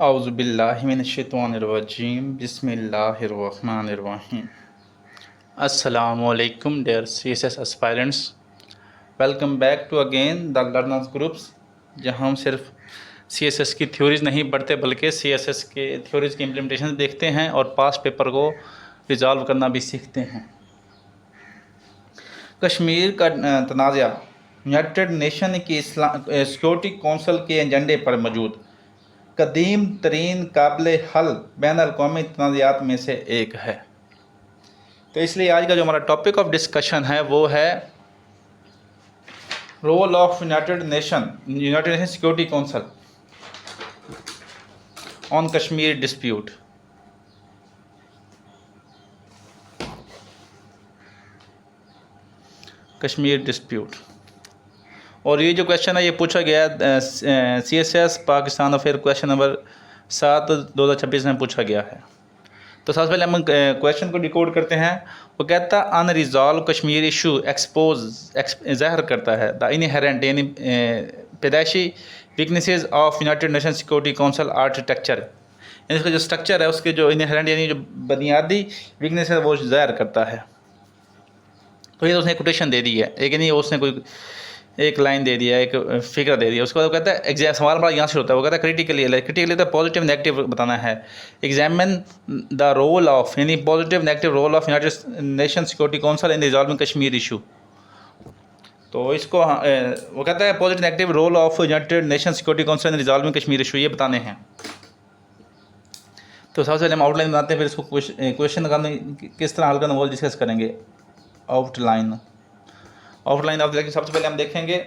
औज़ुबिल्लाहिमिनश्शैतानिर्रजीम बिस्मिल्लाहिर्रहमानिर्रहीम। अस्सलामुअलैकुम dear CSS aspirants, welcome back to again the learners groups, जहाँ हम सिर्फ CSS की थ्योरीज नहीं पढ़ते बल्कि CSS के थ्योरीज की इम्प्लीमेंटेशन देखते हैं और पास पेपर को रिजॉल्व करना भी सीखते हैं। कश्मीर का तनाज़ा यूनाइटेड नेशन की सिक्योरिटी कौंसिल के एजेंडे पर मौजूद कदीम तरीन काबिल हल बैन अल-क़ौमी तनाज़ात में से एक है। तो इसलिए आज का जो हमारा टॉपिक ऑफ डिस्कशन है वो है role of United Nation Security Council on Kashmir dispute. Kashmir dispute और ये जो क्वेश्चन है ये पूछा गया CSS Pakistan affair question number 7 2026 में पूछा गया है। तो सबसे पहले हम क्वेश्चन को डिकोड करते हैं। वो कहता है अनरिजॉल्व कश्मीर इशू एक्सपोज ज़ाहिर करता है द इनहेरेंट यानी पैदाइशी weaknesses of United Nation Security Council architecture, यानी इसका जो स्ट्रक्चर है उसके जो इनहेरेंट यानी जो बुनियादी वीकनेस है वो ज़ाहिर करता है। तो ये तो उसने कोटेशन दे दी है, लेकिन ये उसने कोई एक लाइन दे दिया, एक फिगर दे दिया। उसके बाद वो कहता है एग्जाम सवाल बड़ा यहाँ से होता है। वो कहता है क्रिटिकली तो पॉजिटिव नेगेटिव बताना है। एग्जामिन द रोल ऑफ यानी positive negative role of United Nation Security Council in resolving Kashmir issue. तो इसको वो कहता है positive negative role of United Nation Security Council in resolving Kashmir issue, ये बताने हैं। तो सबसे पहले हम आउटलाइन बनाते हैं, फिर इसको क्वेश्चन किस तरह हल करना वो डिस्कस करेंगे। आउटलाइन आप देखिए, सबसे पहले हम देखेंगे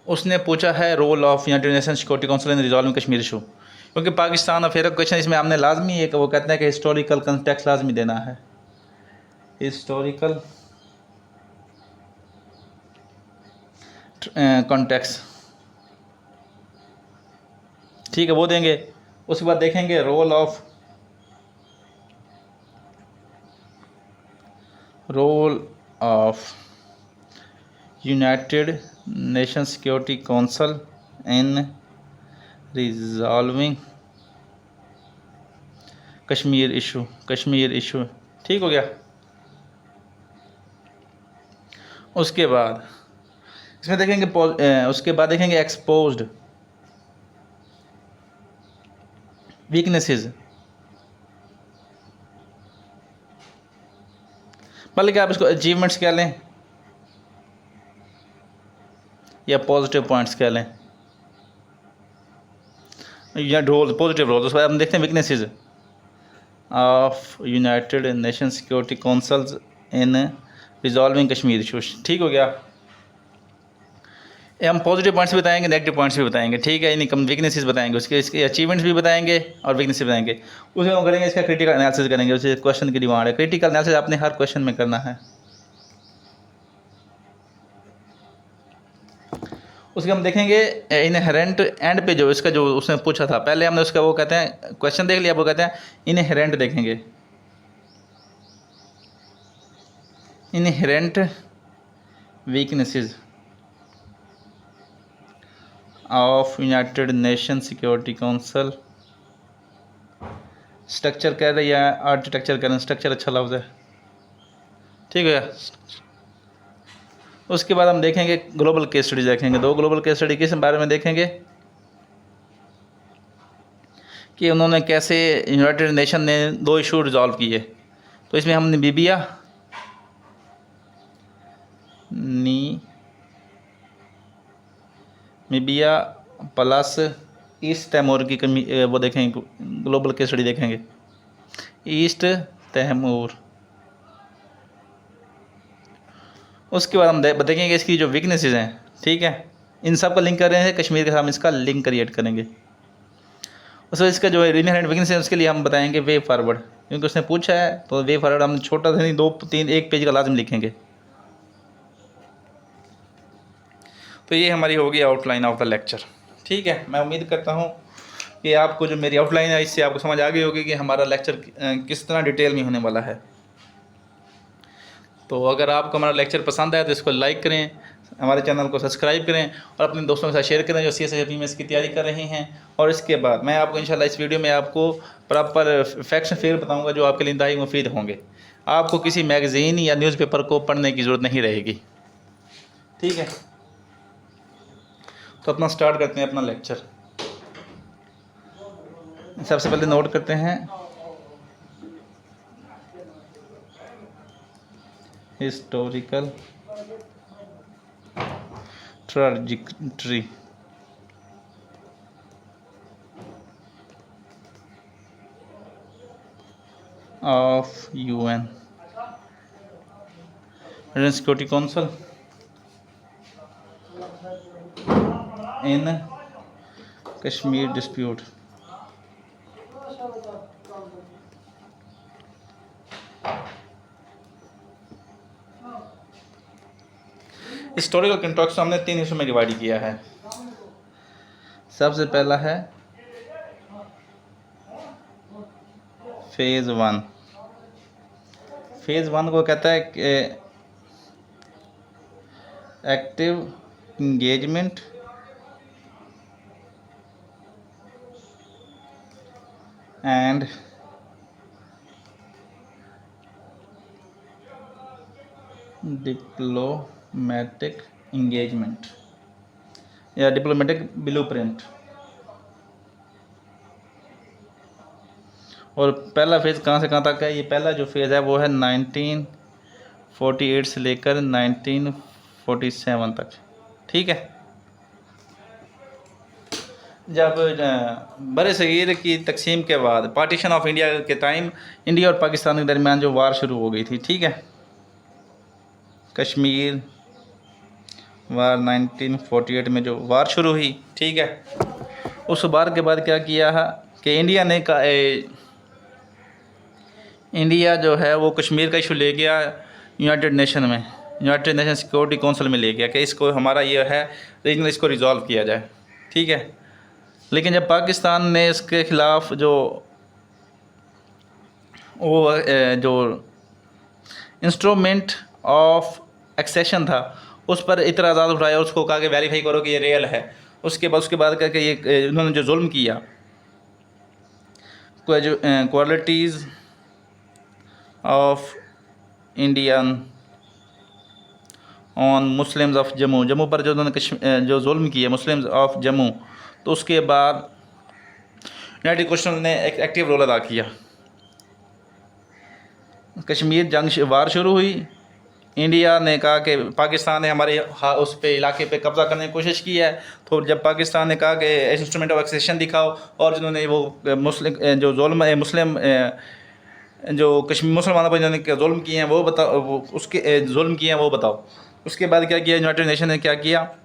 उसने पूछा है role of United Nation Security Council in resolving Kashmir issue, क्योंकि पाकिस्तान अफेयर क्वेश्चन इसमें हमने लाजमी है कि वो कहते हैं कि हिस्टोरिकल कंटेक्स्ट लाजमी देना है। हिस्टोरिकल कॉन्टेक्स्ट, ठीक है, वो देंगे। उसके बाद देखेंगे role of United Nation Security Council in resolving Kashmir issue. ठीक हो गया। उसके बाद इसमें देखेंगे उसके बाद देखेंगे एक्सपोज्ड वीकनेसेस, बल्कि आप इसको अचीवमेंट्स कह लें या पॉजिटिव पॉइंट्स कह लें या पॉजिटिव रोल। उसके बाद हम देखते हैं weaknesses of United Nation security councils in resolving Kashmir issues. ठीक हो गया। हम पॉजिटिव पॉइंट्स भी बताएंगे, नेगेटिव पॉइंट्स भी बताएंगे, ठीक है, यानी कम वीकनेसेस बताएंगे, उसके इसके अचीवमेंट्स भी बताएंगे और वीकनेसेस बताएंगे। उसमें हम करेंगे इसका क्रिटिकल एनालिसिस करेंगे। उसे क्वेश्चन की डिमांड है, क्रिटिकल एनालिसिस आपने हर क्वेश्चन में करना है। उसके हम देखेंगे इनहेरेंट एंड पे जो इसका जो उसने पूछा था, पहले हमने उसका वो कहते हैं क्वेश्चन देख लिया, वो कहते हैं इनहेरेंट देखेंगे। Inherent weaknesses of United Nation Security council, structure कह रहे या आर्किटेक्चर कह रहे हैं, स्ट्रक्चर अच्छा लफ्ज़ है, ठीक है। उसके बाद हम देखेंगे ग्लोबल केस स्टडी देखेंगे। दो ग्लोबल केस स्टडी किस बारे में देखेंगे कि उन्होंने कैसे यूनाइटेड नेशन ने 2 इशू रिजॉल्व किए। तो इसमें हमने मीबिया प्लस ईस्ट तैमूर की वो देखेंगे, ग्लोबल केस स्टडी देखेंगे ईस्ट तैमूर। उसके बाद हम देखेंगे इसकी जो वीकनेसेस हैं, ठीक है, इन सब का लिंक कर रहे हैं कश्मीर के साथ, इसका लिंक क्रिएट करेंगे। उसके इसका जो इनहेरेंट वीकनेस है उसके लिए हम बताएंगे वे फॉरवर्ड, क्योंकि उसने पूछा है तो वे फॉरवर्ड हम छोटा सा नहीं 2-3 1 पेज का लाजम लिखेंगे। तो ये हमारी होगी आउटलाइन ऑफ द लेक्चर, ठीक है। मैं उम्मीद करता हूँ कि आपको जो मेरी आउटलाइन है इससे आपको समझ आ गई होगी कि हमारा लेक्चर किस तरह डिटेल में होने वाला है। तो अगर आपको हमारा लेक्चर पसंद आए तो इसको लाइक करें, हमारे चैनल को सब्सक्राइब करें और अपने दोस्तों के साथ शेयर करें जो CSS FEMS की तैयारी कर रहे हैं। और इसके बाद मैं आपको इंशाल्लाह इस वीडियो में आपको प्रॉपर फैक्ट्स फिगर बताऊंगा जो आपके लिए इंतहाई मुफीद होंगे। आपको किसी मैगज़ीन या न्यूज़पेपर को पढ़ने की ज़रूरत नहीं रहेगी। ठीक है, तो अपना स्टार्ट करते हैं अपना लेक्चर। सबसे पहले नोट करते हैं historical trajectory of UN security Council in Kashmir dispute. Historical context हमने 3 हिस्सों में डिवाइड किया है। सबसे पहला है फेज़ 1। फेज़ 1 को कहता है कि active engagement and diplomatic engagement या डिप्लोमेटिक ब्लूप्रिंट। और पहला फेज़ कहाँ से कहाँ तक है? ये पहला जो फेज़ है वो है 1948 से लेकर 1947 तक। ठीक है, जब बड़े सगीर की तकसीम के बाद पार्टीशन ऑफ इंडिया के टाइम इंडिया और पाकिस्तान के दरमियान जो वार शुरू हो गई थी। ठीक है, कश्मीर वार 1948 में जो वार शुरू हुई। ठीक है, उस वार के बाद क्या किया है कि इंडिया जो है वो कश्मीर का इशू ले गया यूनाइटेड नेशन में, यूनाइटेड नेशन सिक्योरिटी काउंसिल में ले गया कि इसको हमारा ये है रीजनल, इसको रिजॉल्व किया जाए। ठीक है, लेकिन जब पाकिस्तान ने इसके ख़िलाफ़ जो इंस्ट्रूमेंट ऑफ एक्सेशन था उस पर इतराज़ात उठाया, उसको कहा कि वेरीफाई करो कि ये रियल है। उसके बाद करके ये उन्होंने जो जुल्म किया, qualities of Indian on Muslims of Jammu, Jammu पर जो उन्होंने जो जुल्म किया मुस्लिम्स ऑफ जम्मू, तो उसके बाद यूनाइटेड नेशन ने एक एक्टिव रोल अदा किया। कश्मीर जंग वार शुरू हुई, इंडिया ने कहा कि पाकिस्तान ने हमारे उस पे इलाके पे कब्ज़ा करने की कोशिश की है। तो जब पाकिस्तान ने कहा कि इंस्ट्रूमेंट ऑफ एक्सेशन दिखाओ, और जिन्होंने वो मुस्लिम जो जुल्म मुस्लिम जो कश्मीर मुसलमानों पर जिन्होंने जुल्म किए हैं वो बताओ, वो उसके जुल्म किए हैं वो बताओ। उसके बाद क्या किया यूनाइटेड नेशन ने? क्या किया?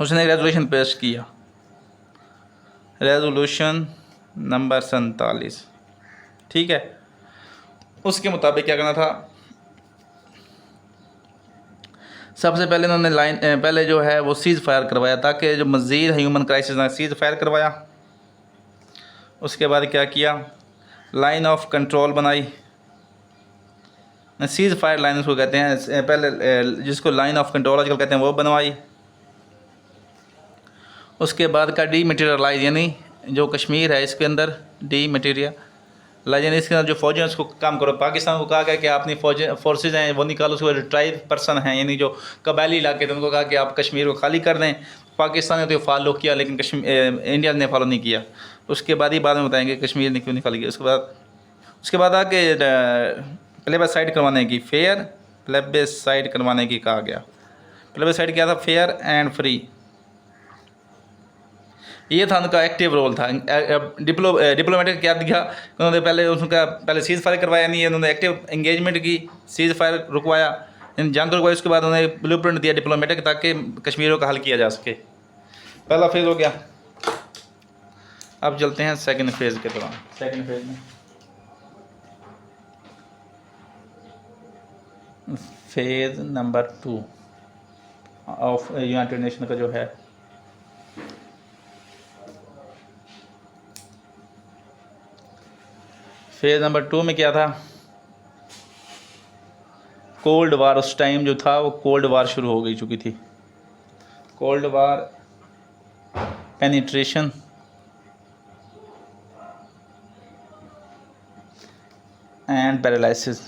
उसने रेजोल्यूशन पेश किया, रेजोल्यूशन नंबर 47। ठीक है, उसके मुताबिक क्या करना था? सबसे पहले उन्होंने पहले जो है वो सीज़ फायर करवाया ताकि जो मज़ीद ह्यूमन क्राइसिस ना, सीज़ फायर करवाया। उसके बाद क्या किया? लाइन ऑफ कंट्रोल बनाई, सीज़ फायर लाइन उसको कहते हैं, पहले जिसको लाइन ऑफ कंट्रोल आजकल कहते हैं वो बनवाई। उसके बाद का डीमटेरियलाइज, यानी जो कश्मीर है इसके अंदर डीमटेरियलाइज, यानी इसके अंदर जो फौजी हैं उसको काम करो। पाकिस्तान को कहा गया कि अपनी फोर्सेज हैं वो निकालो, उसके बाद ट्राइब पर्सन हैं यानी जो कबायली इलाके थे उनको कहा कि आप कश्मीर को खाली कर दें। पाकिस्तान ने तो फॉलो किया लेकिन इंडिया ने फॉलो नहीं किया। उसके बाद ही बाद में बताएंगे कश्मीर ने क्यों नहीं खाली किया। उसके बाद आके प्लेबसाइड करवाने की, फेयर प्लेबसाइड करवाने की कहा गया। प्लेबसाइड क्या था? Fair and free. ये था उनका एक्टिव रोल था। डिप्लोमेटिक क्या दिखा? उन्होंने पहले सीज़ फायर करवाया नहीं है, उन्होंने एक्टिव इंगेजमेंट की, सीज़ फायर रुकवाया, जंग रुकवाई। उसके बाद उन्होंने ब्लूप्रिंट दिया डिप्लोमेटिक ताकि कश्मीरों का हल किया जा सके। पहला फेज़ हो गया। अब चलते हैं सेकंड फेज़ के दौरान। सेकंड फेज़ में phase number 2 of United Nation का जो है फेज़ नंबर 2 में क्या था? कोल्ड वार, उस टाइम जो था वो कोल्ड वार शुरू हो गई चुकी थी। Cold war, penetration and paralysis.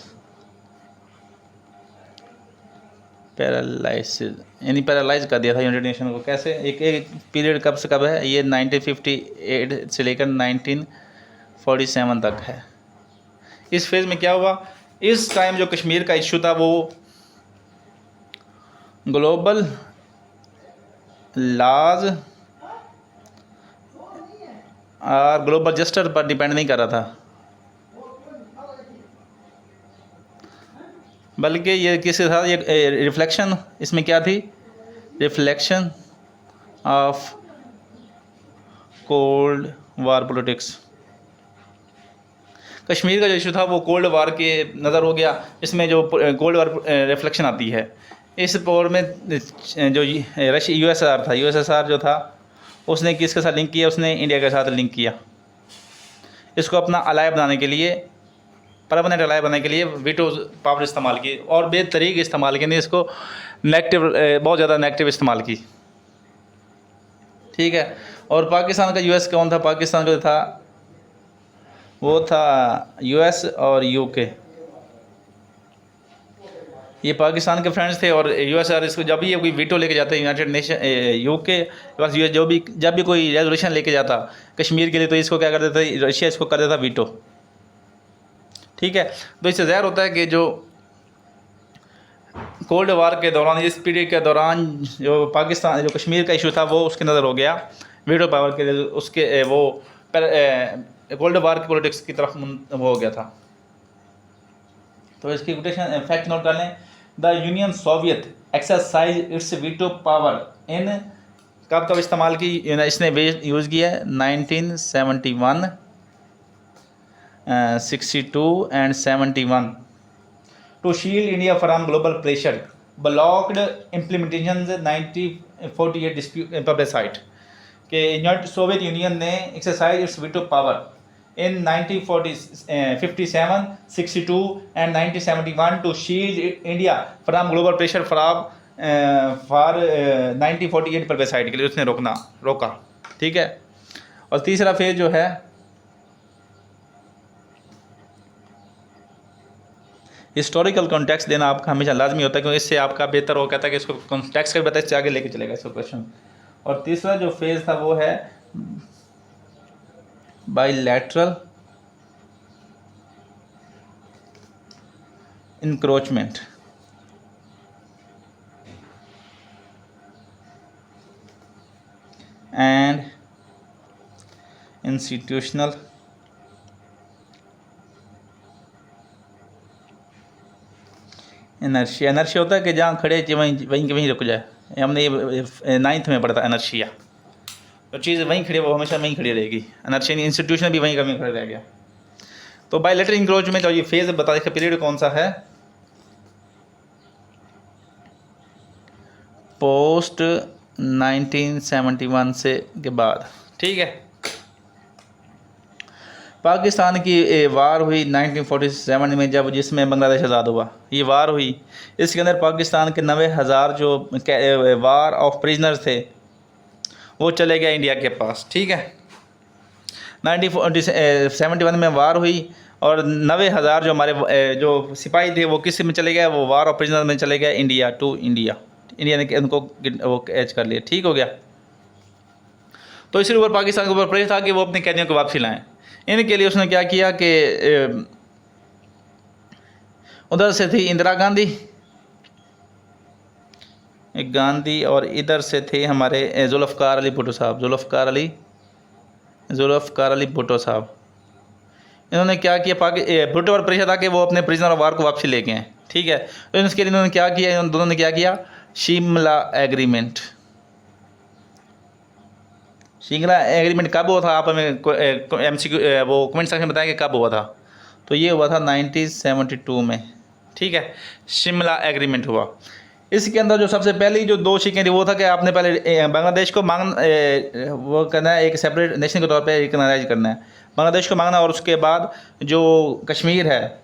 यानी पैरालाइज कर दिया था यूनाइटेड नेशन को। कैसे? एक पीरियड कब से कब है ये? 1958 से लेकर 1947 तक है। इस फेज़ में क्या हुआ? इस टाइम जो कश्मीर का इशू था वो ग्लोबल लॉज और ग्लोबल जस्टिस पर डिपेंड नहीं कर रहा था, बल्कि ये किसके साथ, ये रिफ्लेक्शन, इसमें क्या थी? Reflection of cold war politics. Kashmir का जो इशू था वो कोल्ड वार के नज़र हो गया, इसमें जो कोल्ड वार रिफ्लेक्शन आती है। इस दौर में जो रशिया यूएसएसआर था, यूएसएसआर जो था उसने किसके साथ लिंक किया? उसने इंडिया के साथ लिंक किया। इसको अपना अलाय बनाने के लिए, परमानेंट अलाय बनाने के लिए वीटो पावर इस्तेमाल की और बेतरीक इस्तेमाल की, नहीं इसको नेगेटिव, बहुत ज़्यादा नेगेटिव इस्तेमाल की। ठीक है। और पाकिस्तान का यूएस कौन था? पाकिस्तान का था वो था यूएस और यूके, ये पाकिस्तान के फ्रेंड्स थे। और यूएसआर इसको जब भी ये कोई वीटो लेके जाता है यूनाइटेड नेशन, यूके बस यूएस जब भी कोई रेजोल्यूशन लेके जाता कश्मीर के लिए, तो इसको क्या कर देता? रशिया इसको कर देता वीटो। ठीक है। तो इससे ज़ाहिर होता है कि जो कोल्ड वार के दौरान, इस पीरियड के दौरान जो पाकिस्तान, जो कश्मीर का इशू था वो उसके नज़र हो गया वीटो पावर के लिए, उसके वो कोल्ड वार की पॉलिटिक्स की तरफ वो हो गया था। तो इसकी कोटेशन फैक्ट नोट कर लें। The union Soviet exercise its veto power in, कब कब इस्तेमाल की इसने यूज़ किया है? 1971, 62 and 71 to shield India from global pressure, blocked implementation 1948 dispute publicized के सोवियत यूनियन ने exercise its veto power in 1957, 62 and 1971 to shield India from global pressure for 1948 प्लेबसाइड के लिए उसने रोका। ठीक है। और तीसरा फेज जो है हिस्टोरिकल कॉन्टेक्स्ट देना आपका हमेशा लाजमी होता है, क्योंकि इससे आपका बेहतर हो कहता है कि इसको कॉन्टेक्स्ट का बताए, इससे आगे लेके चलेगा इसको क्वेश्चन। और तीसरा जो फेज था वो है bilateral encroachment and institutional inertia. Inertia होता है कि जहाँ खड़े वहीं रुक जाए। हमने ये 9th में पढ़ा था एनर्शिया। तो चीज़ वहीं खड़ी, वो हमेशा वहीं खड़ी रहेगी। एनर्शिया इंस्टीट्यूशन भी वहीं कहीं खड़े रह गया। तो बायलैटरल इंक्रोचमेंट और ये फेज बता दें, पीरियड कौन सा है? पोस्ट 1971 से के बाद। ठीक है। पाकिस्तान की वार हुई 1947 में, जब जिसमें बांग्लादेश आज़ाद हुआ, ये वार हुई। इसके अंदर पाकिस्तान के 90,000 जो वार ऑफ प्रिजनर्स थे वो चले गए इंडिया के पास। ठीक है। 1971 में वार हुई और 90,000 जो हमारे जो सिपाही थे वो किस में चले गए? वो वार ऑफ प्रिजनर में चले गए इंडिया ने उनको वो कैच कर लिया। ठीक हो गया। तो इसके ऊपर पाकिस्तान के ऊपर प्रेशर था कि वो अपने कैदियों को वापसी लाएं। इनके लिए उसने क्या किया कि उधर से थी इंदिरा गांधी और इधर से थे हमारे जुल्फ़िकार अली भुट्टो साहब। इन्होंने क्या किया? भुट्टो पर प्रेशर था कि वो अपने प्रिजनर ऑफ वार को वापसी लेके आए। ठीक है। तो इसके लिए इन्होंने क्या किया? इन दोनों ने क्या किया? शिमला एग्रीमेंट कब हुआ था? आप हमें MCQ वो कमेंट सेक्शन में बताएं कि कब हुआ था। तो ये हुआ था 1972 में। ठीक है। शिमला एग्रीमेंट हुआ। इसके अंदर जो सबसे पहली जो 2 शिकें थी वो था कि आपने पहले बांग्लादेश को वो करना है, एक सेपरेट नेशन के तौर पे रिकॉग्नाइज करना है बांग्लादेश को मांगना, और उसके बाद जो कश्मीर है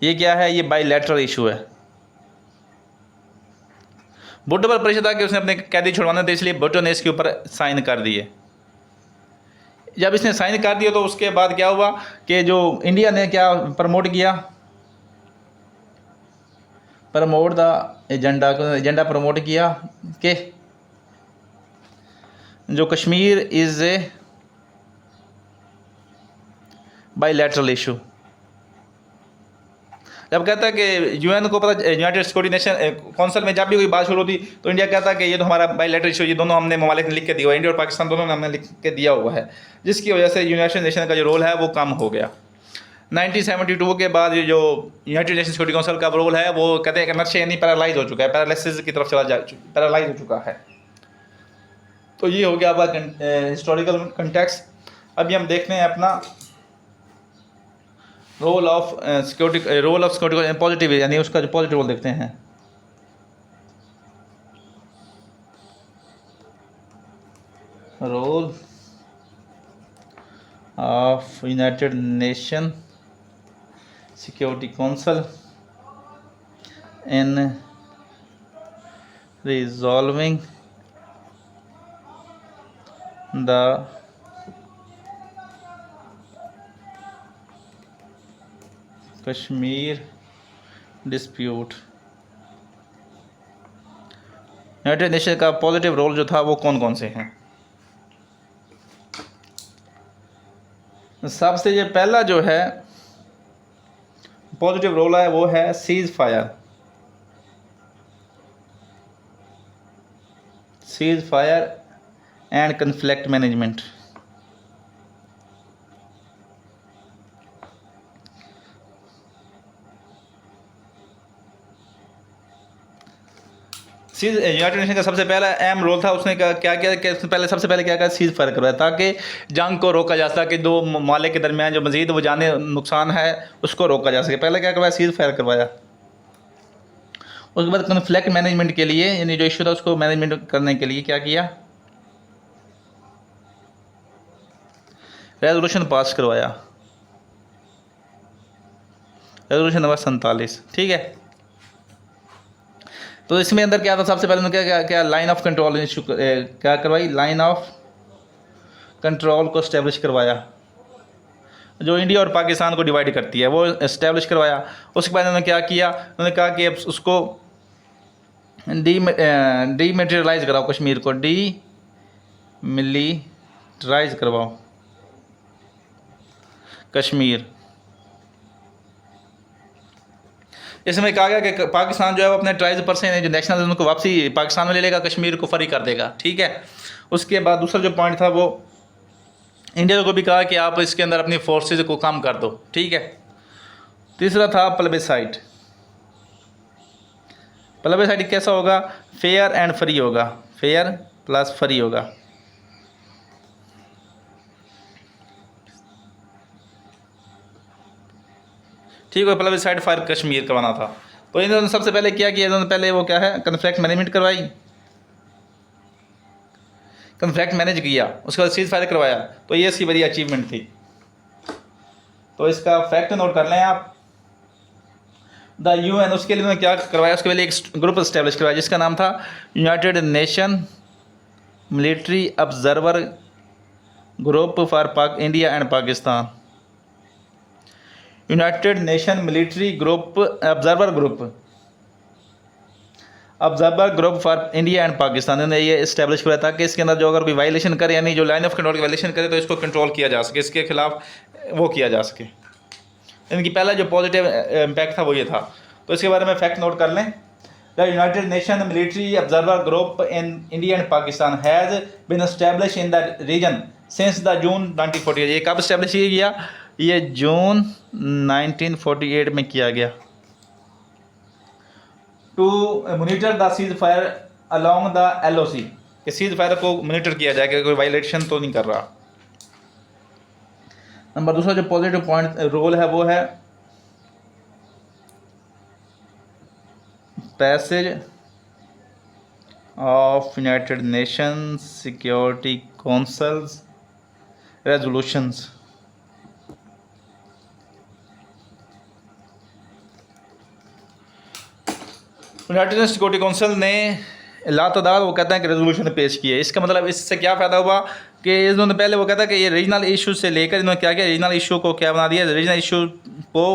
ये क्या है, ये बाईलैटरल इशू है। भुट्टो पर प्रेशर था कि उसने अपने कैदी छुड़वाना था, इसलिए भुट्टो ने इसके ऊपर साइन कर दिए। जब इसने साइन कर दिया तो उसके बाद क्या हुआ कि जो इंडिया ने क्या प्रमोट किया, प्रमोट द एजेंडा प्रमोट किया कि जो Kashmir is a bilateral issue. जब कहता है कि यूएन को पता, यूनाइटेड सिक्योरिटी नेशन काउंसिल में जब भी कोई बात शुरू होती तो इंडिया कहता है कि ये तो हमारा बाईलैटरल इशू, ये दोनों हमने ममालिक ने लिख के दिया हुआ है, इंडिया और पाकिस्तान दोनों ने हमने लिख के दिया हुआ है, जिसकी वजह से यूनाइटेड नेशन का जो रोल है वो कम हो गया। 1972 के बाद जो यूनाइटेड नेशन सिक्योरिटी काउंसिल का रोल है वो कहते हैं कि नक्शे यानी पैरालाइज हो चुका है, पैरालिसिस की तरफ पैरालाइज हो चुका है। तो ये हो गया आपका हिस्टोरिकल कंटेक्स्ट। अभी हम देखते हैं अपना रोल ऑफ सिक्योरिटी पॉजिटिव, यानी उसका जो पॉजिटिव रोल देखते हैं। Role of United Nation Security Council in resolving the Kashmir dispute. United Nation का पॉजिटिव रोल जो था वो कौन कौन से हैं? सबसे जो पहला जो है पॉजिटिव रोल है वो है cease fire and conflict management. United Nation का सबसे पहला अहम रोल था, उसने क्या किया कि सबसे पहले क्या सीज फायर करवाया ताकि जंग को रोका जा सके, दो ममालिक के दरमियान जो मजीद वो जाने नुकसान है उसको रोका जा सके। पहले क्या करवाया, सीज फायर करवाया। उसके बाद कन्फ्लिक्ट मैनेजमेंट के लिए, यानी जो इशू था उसको मैनेजमेंट करने के लिए क्या किया, रेजोल्यूशन पास करवाया, रेजोल्यूशन नंबर 47। ठीक है, तो इसमें अंदर क्या था, सबसे पहले उन्होंने क्या लाइन ऑफ कंट्रोल इशू क्या करवाई, लाइन ऑफ कंट्रोल को इस्टेब्लिश करवाया, जो इंडिया और पाकिस्तान को डिवाइड करती है वो इस्टेब्लिश करवाया। उसके बाद उन्होंने क्या किया, उन्होंने कहा कि अब उसको डीमिलिटराइज कराओ, कश्मीर को डीमिलिटराइज करवाओ कश्मीर। इसमें कहा गया कि पाकिस्तान जो है वो अपने ट्राइब्स पर से जो नेशनल उनको वापसी पाकिस्तान में ले लेगा, कश्मीर को फ्री कर देगा। ठीक है, उसके बाद दूसरा जो पॉइंट था वो इंडिया को भी कहा कि आप इसके अंदर अपनी फोर्सेज को कम कर दो। ठीक है, तीसरा था प्लेबिसाइट। प्लेबिसाइट कैसा होगा, फेयर एंड फ्री होगा, फेयर प्लस फ्री होगा। ठीक है, प्लेबिसाइट फायर कश्मीर करवाना था। तो इन्होंने सबसे पहले क्या किया, इन्होंने पहले वो क्या है कन्फ्लिक्ट मैनेजमेंट करवाई, कन्फ्लिक्ट मैनेज किया, उसके बाद सीज फायर करवाया। तो ये इसकी बड़ी अचीवमेंट थी। तो इसका फैक्ट नोट कर लें आप। द यूएन, उसके लिए उन्होंने क्या करवाया, उसके पहले एक ग्रुप इस्टेब्लिश करवाया जिसका नाम था United Nation Military Observer group for India and Pakistan. United Nation military group observer group for India and Pakistan ने ये इस्टेब्लिश किया था कि इसके अंदर जो अगर कोई वायलेशन करे, यानी जो लाइन ऑफ कंट्रोल की वायलेशन करे, तो इसको कंट्रोल किया जा सके, इसके खिलाफ वो किया जा सके। इनकी पहला जो पॉजिटिव इम्पैक्ट था वो ये था। तो इसके बारे में फैक्ट नोट कर लें। The United Nation Military Observer Group in India and Pakistan has been establish in the region since the June 1948। ये कब इस्टेब्लिश किया गया, ये जून 1948 में किया गया। To monitor the cease fire along the LOC, कि सीज फायर को मोनिटर किया जाए कि कोई वायलेशन तो नहीं कर रहा। नंबर दूसरा जो पॉजिटिव पॉइंट रोल है वो है passage of United Nations security councils resolutions. United Nation Security Council ने लातदार वो कहता है कि रेजोल्यूशन पेश किए। इसका मतलब इससे क्या फ़ायदा हुआ कि इन्होंने पहले वो कहता है कि ये रीजनल इशू से लेकर इन्होंने क्या किया, रीजनल इशू को क्या बना दिया, रीजनल इशू को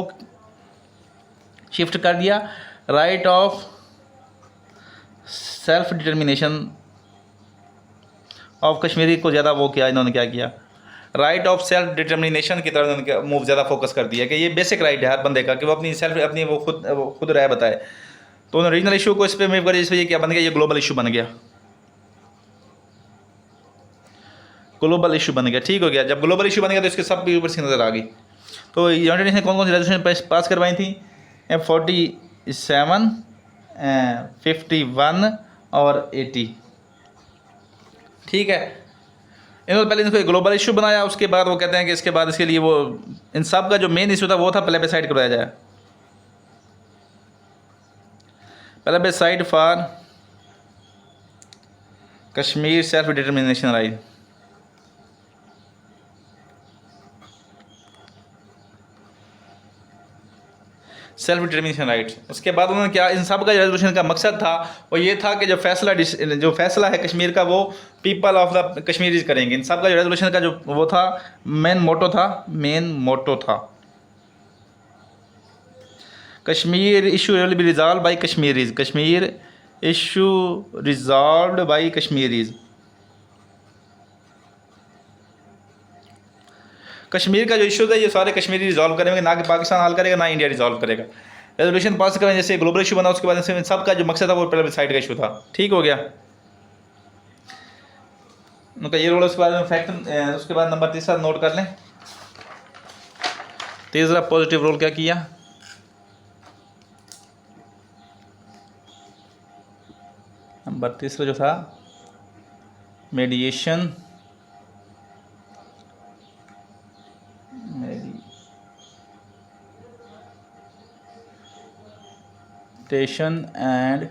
शिफ्ट कर दिया। Right of self determination of Kashmiri को ज़्यादा वो किया, इन्होंने क्या किया, राइट ऑफ सेल्फ डिटर्मिनेशन की तरफ उनके मूव ज़्यादा फोकस कर दिया कि ये बेसिक राइट है हर बंदे का कि वो अपनी सेल्फ अपनी वो खुद राय बताए। तो उन्होंने रीजनल इशू को इस पर मूव कर, इस पर ये क्या बन गया, ये ग्लोबल इशू बन गया, ग्लोबल इशू बन गया। ठीक हो गया, जब ग्लोबल इशू बन गया तो इसके सब भी ऊपर से नज़र आ गई। तो यूनाइटेड नेशन ने कौन कौन सी रेजोल्यूशन पास करवाई थी, 47, 51 और 80। ठीक है, इन्होंने पहले इनको ग्लोबल इशू बनाया, उसके बाद वो कहते हैं कि इसके बाद इसके लिए वो इन सब का जो मेन इशू था वो था प्लेबिसाइड करवाया जाए, plebiscite for Kashmir self determination right. Self determination right. उसके बाद उन्होंने क्या, इन सब का रेजोल्यूशन का मकसद था वो ये था कि जो फैसला है कश्मीर का वो पीपल ऑफ द कश्मीरीज करेंगे। इन सब का जो रेजोल्यूशन का जो वो था मेन मोटो था Kashmir issue will be resolve by Kashmiris, Kashmir issue resolved by Kashmiris. Kashmir का जो इशू है ये सारे कश्मीरी रिजॉल्व करेंगे, ना कि पाकिस्तान हल करेगा ना इंडिया रिजॉल्व करेगा। रेजोल्यूशन पास करें जैसे ग्लोबल इशू बना, उसके बाद से सबका जो मकसद था वो प्लेबिसाइड का इशू था। ठीक हो गया, उनका ये रोल। उसके बाद फैक्ट, उसके बाद नंबर तीसरा नोट कर लें, तीसरा पॉजिटिव रोल क्या किया, नंबर तीसरा जो था मेडिएशन and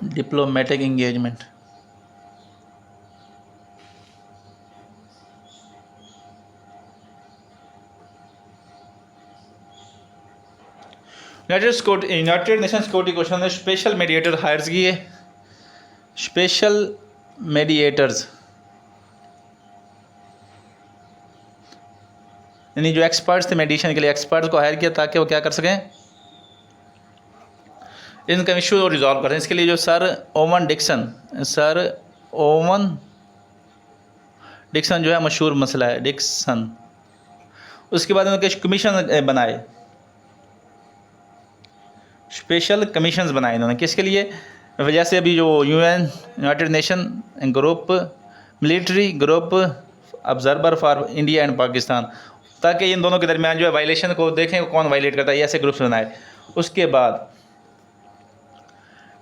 diplomatic engagement. United Nation Security Council ने स्पेशल मीडिएटर हायर्स किए, स्पेशल मीडिएटर्स यानी जो एक्सपर्ट्स थे मेडिएशन के लिए, एक्सपर्ट्स को हायर किया ताकि वो क्या कर सकें, इनका इशू को रिजॉल्व करें। इसके लिए जो सर ओवन डिक्सन जो है मशहूर मसला है डिक्सन। उसके बाद उनके कमीशन बनाए, स्पेशल कमीशंस बनाए इन्होंने, किसके लिए, जैसे अभी जो UN United nation group military group observer for India and Pakistan, ताकि इन दोनों के दरमियान जो है वायलेशन को देखें कौन वायलेट करता है, ऐसे ग्रुप्स बनाए। उसके बाद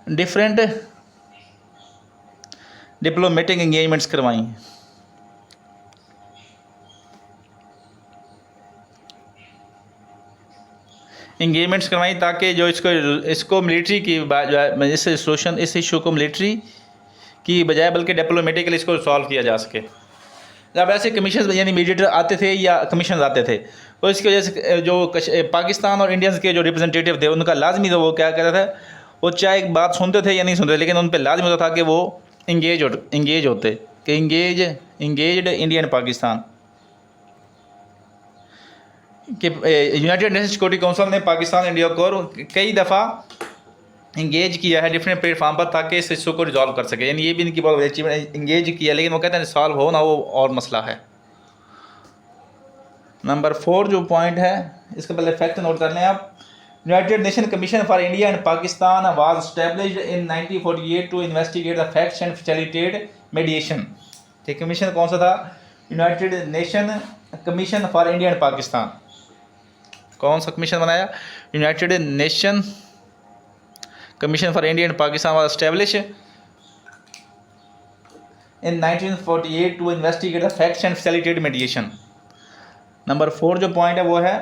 डिफरेंट डिप्लोमेटिक एंगेजमेंट्स करवाई, ताकि जो इसको मिलिट्री की इस इशू को मिलिट्री की बजाय बल्कि डिप्लोमेटिकली इसको सॉल्व किया जा सके। जब ऐसे कमीशन यानी मीडिएटर आते थे या कमीशन आते थे तो इसकी वजह से जो पाकिस्तान और इंडियंस के जो रिप्रेजेंटेटिव थे उनका लाजमी था वो क्या कहता था, वो चाहे एक बात सुनते थे या नहीं सुनते, लेकिन उन पर लाजमी होता था कि वो इंगेज होते कि इंगेज्ड इंडिया एंड पाकिस्तान कि यूनाइटेड नेशन सिक्योरिटी काउंसिल ने पाकिस्तान इंडिया को कई दफ़ा इंगेज किया है डिफरेंट प्लेटफॉर्म पर ताकि इस इशू को रिजॉल्व कर सके। यानी ये भी इनकी बहुत बड़ी अचीवमेंट, इंगेज किया, लेकिन वो कहते हैं सॉल्व हो ना वो और मसला है। नंबर 4 जो पॉइंट है इसका पहले फैक्ट नोट कर लें आप। United Nation Commission for India and Pakistan was established in 1948 to investigate the facts and facilitate mediation. ठीक, कमीशन कौन सा था, United Nation Commission for India and Pakistan. कौन सा कमीशन बनाया, United Nation Commission for India and Pakistan was established in 1948 to investigate the facts and facilitate mediation. Number 4 जो point है वो है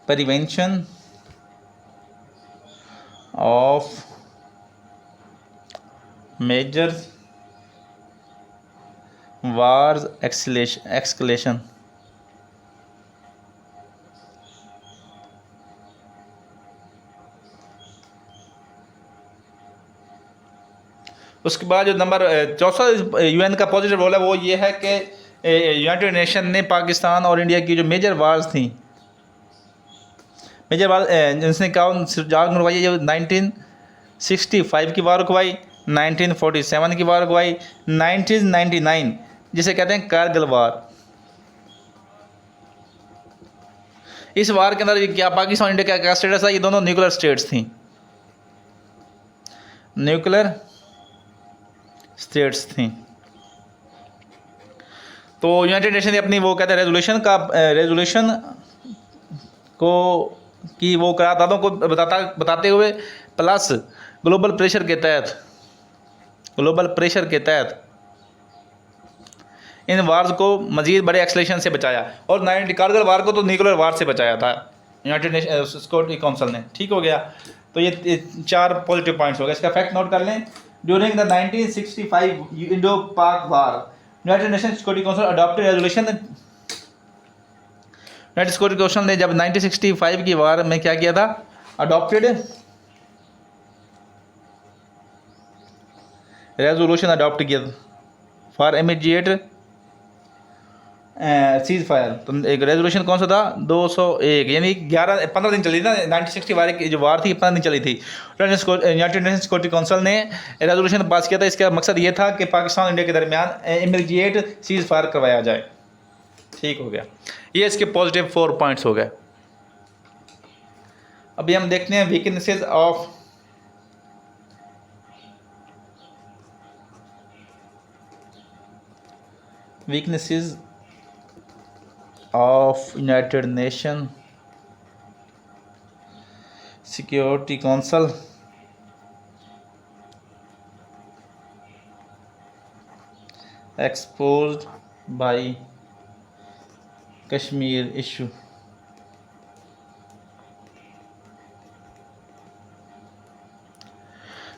prevention of major wars escalation. उसके बाद जो नंबर चौथा यूएन का पॉजिटिव रोल है वो ये है कि यूनाइटेड नेशन ने पाकिस्तान और इंडिया की जो मेजर वार्स थी, मेजर वार जिसने कहा जाग रुकवाई, जो 1965 की वार रुकवाई, 1947 की वार रुकवाई, 1999 जिसे कहते हैं कारगिल वार। इस वार के अंदर क्या पाकिस्तान और इंडिया का क्या स्टेटस था? ये दोनों न्यूक्लियर स्टेट्स थी, न्यूक्लियर स्टेट्स थी। तो यूनाइटेड नेशन ने अपनी वो कहते हैं रेजोल्यूशन को कि वो करारदादों को बताते हुए प्लस ग्लोबल प्रेशर के तहत इन वार्स को मजीद बड़े एक्सलेशन से बचाया, और कारगिल वार को तो न्यूक्लियर वार से बचाया था यूनाइटेड नेशन सिक्योरिटी काउंसिल ने। ठीक हो गया। तो ये 4 पॉजिटिव पॉइंट्स हो गए। इसका फैक्ट नोट कर लें। During the 1965 Indo Pak war, United Nation Security Council adopted resolution. United Security Council ने जब 1965 की वार में क्या किया था? अडॉप्टेड रेजोल्यूशन अडॉप्ट किया फॉर इमीडिएट सीज फायर। तो एक रेजोल्यूशन कौन सा था? 201, यानी 15 दिन चली थी ना 1965 की जो वार थी, 15 दिन चली थी। यूनाइटेड नेशन सिक्योरिटी काउंसिल ने रेजोल्यूशन पास किया था। इसका मकसद ये था कि पाकिस्तान और इंडिया के दरमियान इमीडिएट सीज फायर करवाया जाए। ठीक हो गया। ये इसके पॉजिटिव 4 पॉइंट्स हो गए। अभी हम देखते हैं weaknesses of United Nation Security Council. Exposed by Kashmir issue.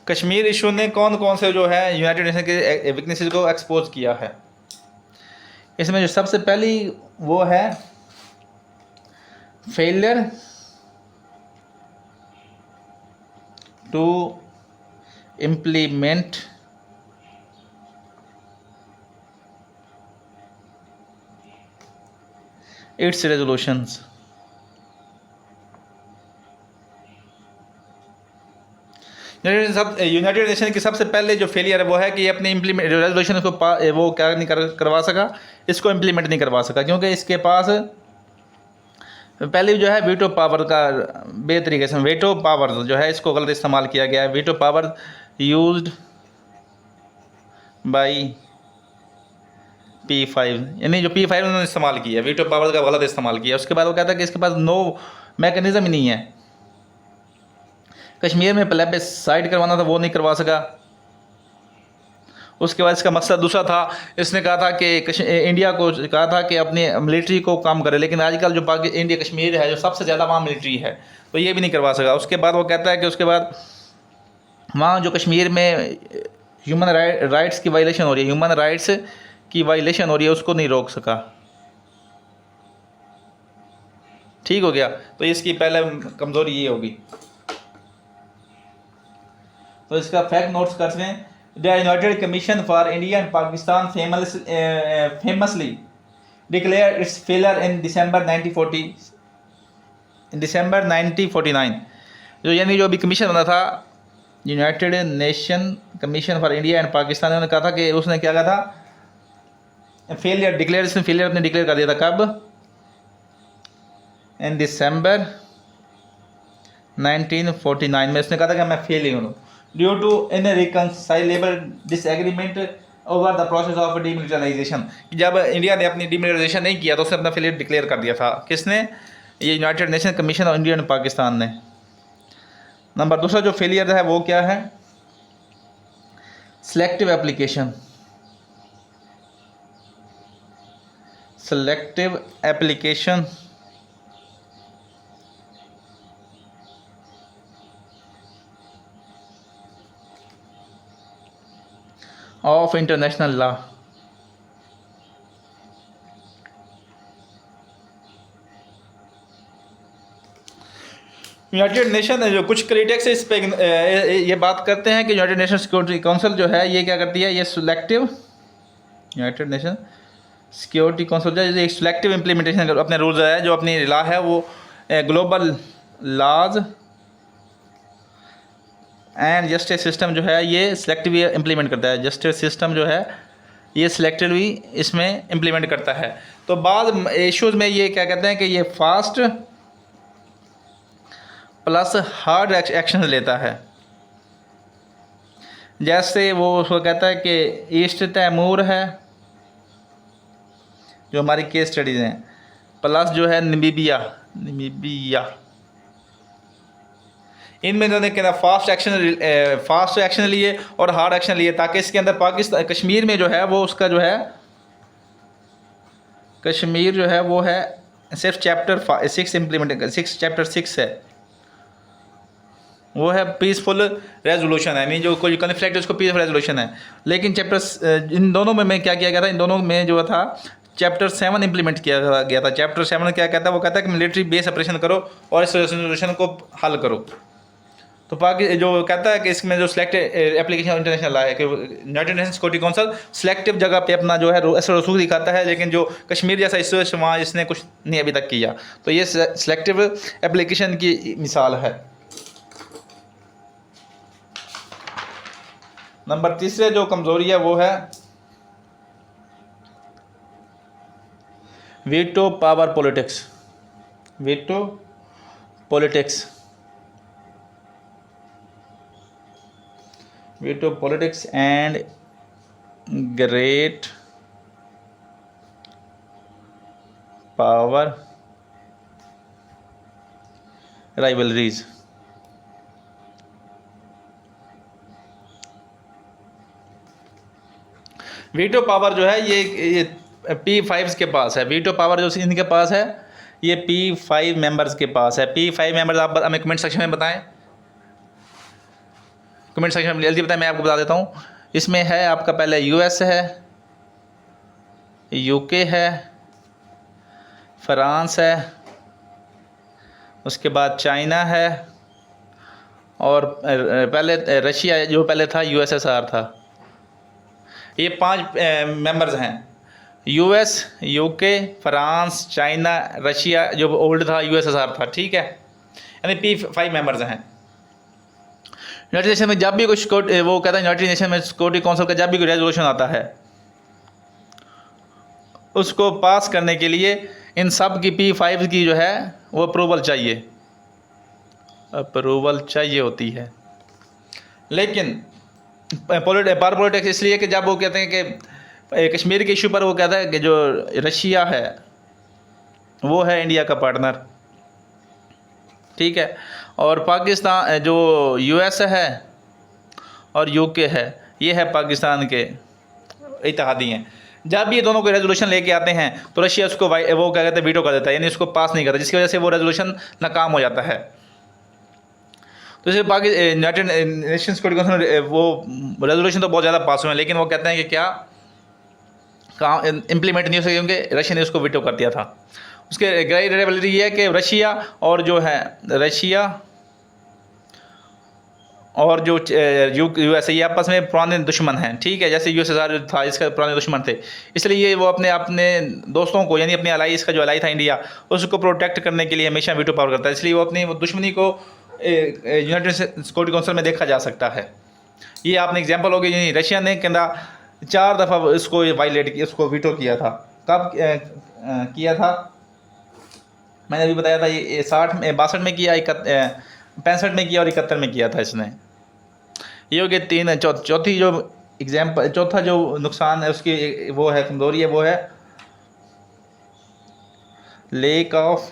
Kashmir issue ने कौन कौन से जो है यूनाइटेड नेशन के वीकनेसेस को एक्सपोज किया है? इसमें जो सबसे पहली वो है failure to implement its resolutions. United Nation की सबसे पहले जो फेलियर है वो है कि अपने इम्प्लीमेंट रेजोल्यूशन को वो क्या नहीं करवा सका, इसको इम्प्लीमेंट नहीं करवा सका, क्योंकि इसके पास पहले जो है वीटो पावर का बेतरीके से वीटो पावर जो है इसको गलत इस्तेमाल किया गया है। Veto power used by P5, यानी जो P5 उन्होंने इस्तेमाल किया, वीटो पावर का गलत इस्तेमाल किया। उसके बाद वो कहता है कि इसके पास नो मैकेनिज़्म ही नहीं है। कश्मीर में प्लेबिसाइड करवाना था, वो नहीं करवा सका। उसके बाद इसका मकसद दूसरा था, इसने कहा था कि इंडिया को कहा था कि अपनी मिलिट्री को काम करे, लेकिन आजकल जो इंडिया कश्मीर है जो सबसे ज़्यादा वहाँ मिलिट्री है, तो ये भी नहीं करवा सका। उसके बाद वो कहता है कि उसके बाद वहाँ जो कश्मीर में ह्यूमन राइट्स की वायलेशन हो रही है, ह्यूमन राइट्स की वायलेशन हो रही है, उसको नहीं रोक सका। ठीक हो गया। तो इसकी पहले कमज़ोरी ये होगी। तो इसका फैक्ट नोट्स करते हैं। The United Commission for India and Pakistan famously declare its failure in December 1949। जो यानी जो अभी कमीशन बना था United Nation Commission for India and Pakistan, ने कहा था कि उसने क्या कहा था? फेलियर डिक्लेयर, इसने फेलियर अपने डिक्लेयर कर दिया था। कब? इन दिसंबर 1949 में इसने कहा था कि मैं फेल हूँ due to irreconcilable disagreement over the process of demilitarization. जब इंडिया ने अपनी डीमिलिटराइजेशन नहीं किया तो उसने अपना फेलियर डिक्लेयर कर दिया था। किसने? ये United Nation commission of India and Pakistan ने। नंबर दूसरा जो फेलियर है वो क्या है? Selective application. selective application of international law। United nation जो कुछ क्रिटिक्स इस पे ये बात करते हैं कि यूनाइटेड नेशन सिक्योरिटी काउंसिल जो है ये क्या करती है, ये selective, United Nation Security council जो है सिलेक्टिव इम्प्लीमेंटेशन अपने रूल्स है, जो अपनी लॉ है वो global laws and justice system जो है ये सिलेक्टिव इम्प्लीमेंट करता है। जस्टिस सिस्टम जो है ये सिलेक्टिवली इसमें इम्प्लीमेंट करता है। तो बाद इश्यूज़ में ये क्या कहते हैं कि ये फास्ट प्लस हार्ड एक्शन लेता है। जैसे वो उसको कहता है कि ईस्ट तैमूर है जो हमारी केस स्टडीज़ हैं, प्लस जो है नमीबिया, इनमें इन्होंने क्या फास्ट एक्शन लिए और हार्ड एक्शन लिए, ताकि इसके अंदर पाकिस्तान कश्मीर में जो है वो उसका जो है कश्मीर जो है वो है सिर्फ चैप्टर 6 इम्प्लीमेंट 6 चैप्टर 6 है, वो है पीसफुल रेजोल्यूशन है, मीन जो कोई कन्फ्लिक्ट है उसको पीसफुल रेजोल्यूशन है। लेकिन चैप्टर इन दोनों में क्या किया गया था, इन दोनों में जो था चैप्टर 7 इम्प्लीमेंट किया गया था। चैप्टर 7 क्या कहता है, वो कहता है कि मिलिट्री बेस ऑपरेशन करो और इस रेजोल्यूशन को हल करो। तो पाकि जो कहता है कि इसमें जो सिलेक्टेड एप्लीकेशन इंटरनेशनल है कि United Nation Security council selective जगह पे अपना जो है रसूख दिखाता है, लेकिन जो कश्मीर जैसा इशू वहाँ इसने कुछ नहीं अभी तक किया। तो ये सिलेक्टिव एप्लीकेशन की मिसाल है। नंबर तीसरे जो कमज़ोरी है वो है veto power politics. Veto politics, veto politics and great power rivalries. Veto power जो है ये P5 के पास है। वीटो पावर जो इनके पास है ये P5 मेंबर्स के पास है। P5 मेंबर्स आप हमें कमेंट सेक्शन में बताएं, कमेंट सेक्शन में जल्दी बताएं, मैं आपको बता देता हूँ। इसमें है आपका पहले US है, UK है, फ्रांस है, उसके बाद चाइना है और पहले रशिया जो पहले था USSR था। ये 5 मेंबर्स हैं, US, UK, France, China, Russia जो ओल्ड था USSR था, ठीक है, यानी P5 मेंबर्स हैं। यूनाइटेड नेशन में जब भी कुछ वो कहता है यूनाइटेड नेशन में सिक्योरिटी काउंसिल का जब भी कोई रेजोल्यूशन आता है उसको पास करने के लिए इन सब की P5 की जो है वो अप्रूवल चाहिए होती है। लेकिन पावर पॉलिटिक्स इसलिए कि जब वो कहते हैं कि कश्मीर के इशू पर वो कहता है कि जो रशिया है वो है इंडिया का पार्टनर, ठीक है, और पाकिस्तान जो US है और UK है ये है पाकिस्तान के इत्तेहादी हैं। जब ये दोनों को रेजोल्यूशन लेके आते हैं तो रशिया उसको वो क्या कहते हैं वीटो कर देता है, यानी उसको पास नहीं करता, जिसकी वजह से वो रेजोल्यूशन नाकाम हो जाता है। तो इसे यूनाइटेड नेशंस सिक्योरिटी काउंसिल वो रेजोल्यूशन तो बहुत ज़्यादा पास हुए हैं, लेकिन वो कहते हैं कि क्या काम इम्प्लीमेंट नहीं हो सके क्योंकि रशिया ने उसको वीटो कर दिया था। उसके ग्रेट राइवलरी ये है कि रशिया और जो है रशिया और जो US ये आपस में पुराने दुश्मन हैं, ठीक है, जैसे USSR था इसका पुराने दुश्मन थे, इसलिए वो अपने दोस्तों को यानी अपने अलाइज का जो अलाई था इंडिया उसको प्रोटेक्ट करने के लिए हमेशा वीटो पावर करता है, इसलिए वो अपनी दुश्मनी को यूनाइटेड सिक्योरिटी काउंसिल में देखा जा सकता है। ये आपने एग्जाम्पल हो गई, यानी रशिया ने कहना 4 दफ़ा इसको वायलेट किया, उसको वीटो किया था। कब किया था मैंने अभी बताया था, ये 62 में किया, 65 में किया और 71 में किया था इसने। ये हो गए 3। चौथी जो एग्जाम्पल, चौथा जो नुकसान है उसकी वो है कमज़ोरी है, वो है lake of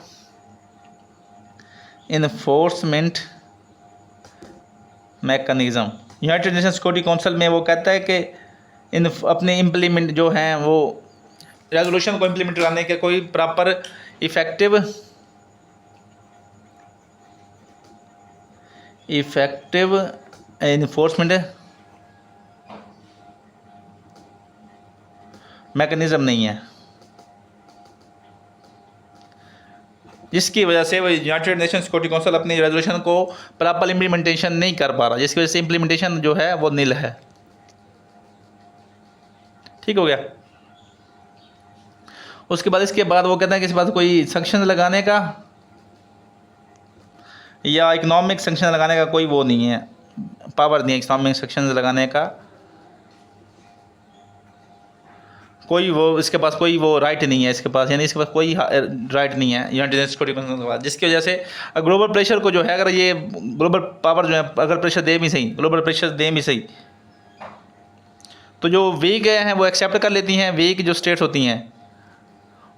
enforcement mechanism. United Nation Security council में वो कहता है कि अपने इम्प्लीमेंट जो हैं वो रेजोल्यूशन को इम्प्लीमेंट कराने के कोई प्रॉपर इफ़ेक्टिव इन्फोर्समेंट मैकेनिज़्म नहीं है। जिसकी वजह से वो यूनाइटेड नेशन सिक्योरिटी काउंसिल अपनी रेजोल्यूशन को प्रॉपर इम्प्लीमेंटेशन नहीं कर पा रहा, जिसकी वजह से इम्प्लीमेंटेशन जो है वो नील है। ठीक हो गया। उसके बाद इसके बाद वो कहते हैं कि इस बात कोई सैंक्शन लगाने का या इकोनॉमिक सैंक्शन लगाने का कोई वो नहीं है, पावर नहीं है इकोनॉमिक सैंक्शन लगाने का, कोई वो इसके पास कोई वो राइट नहीं है इसके पास, यानी इसके पास कोई राइट नहीं है यूनाइटेड नेशंस सिक्योरिटी काउंसिल के पास। जिसकी वजह से ग्लोबल प्रेशर को जो है, अगर ये ग्लोबल पावर जो है अगर प्रेशर दे भी सही, ग्लोबल प्रेशर दे भी सही, तो जो वीक हैं वो एक्सेप्ट कर लेती हैं, वीक जो स्टेट्स होती हैं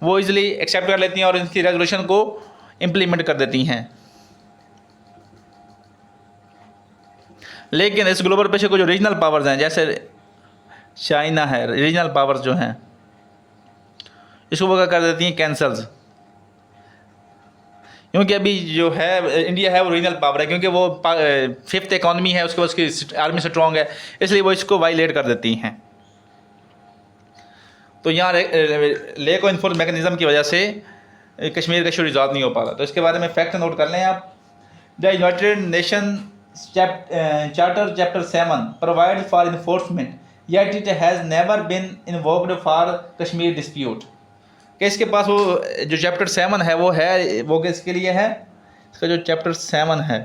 वो इजीली एक्सेप्ट कर लेती हैं और इनकी रेजोल्यूशन को इम्प्लीमेंट कर देती हैं। लेकिन इस ग्लोबल प्रेशर को जो रीजनल पावर्स हैं, जैसे चाइना है, रीजनल पावर्स जो हैं इसको वो क्या कर देती हैं, कैंसल्स। क्योंकि अभी जो है इंडिया है वो रीजनल पावर है, क्योंकि वो 5th इकॉनमी है, उसके बाद उसकी आर्मी स्ट्रॉन्ग है, इसलिए वो इसको वायलेट कर देती हैं। तो यहाँ लेक ऑफ इन्फोर्स मैकेनिज्म की वजह से कश्मीर का इशू रिजॉल्व नहीं हो पा रहा। तो इसके बारे में फैक्ट नोट कर लें आप। The United nation charter chapter 7 provide for enforcement yet it has never been invoked for Kashmir dispute. कि इसके पास वो जो चैप्टर 7 है वो किसके लिए है, इसका जो चैप्टर 7 है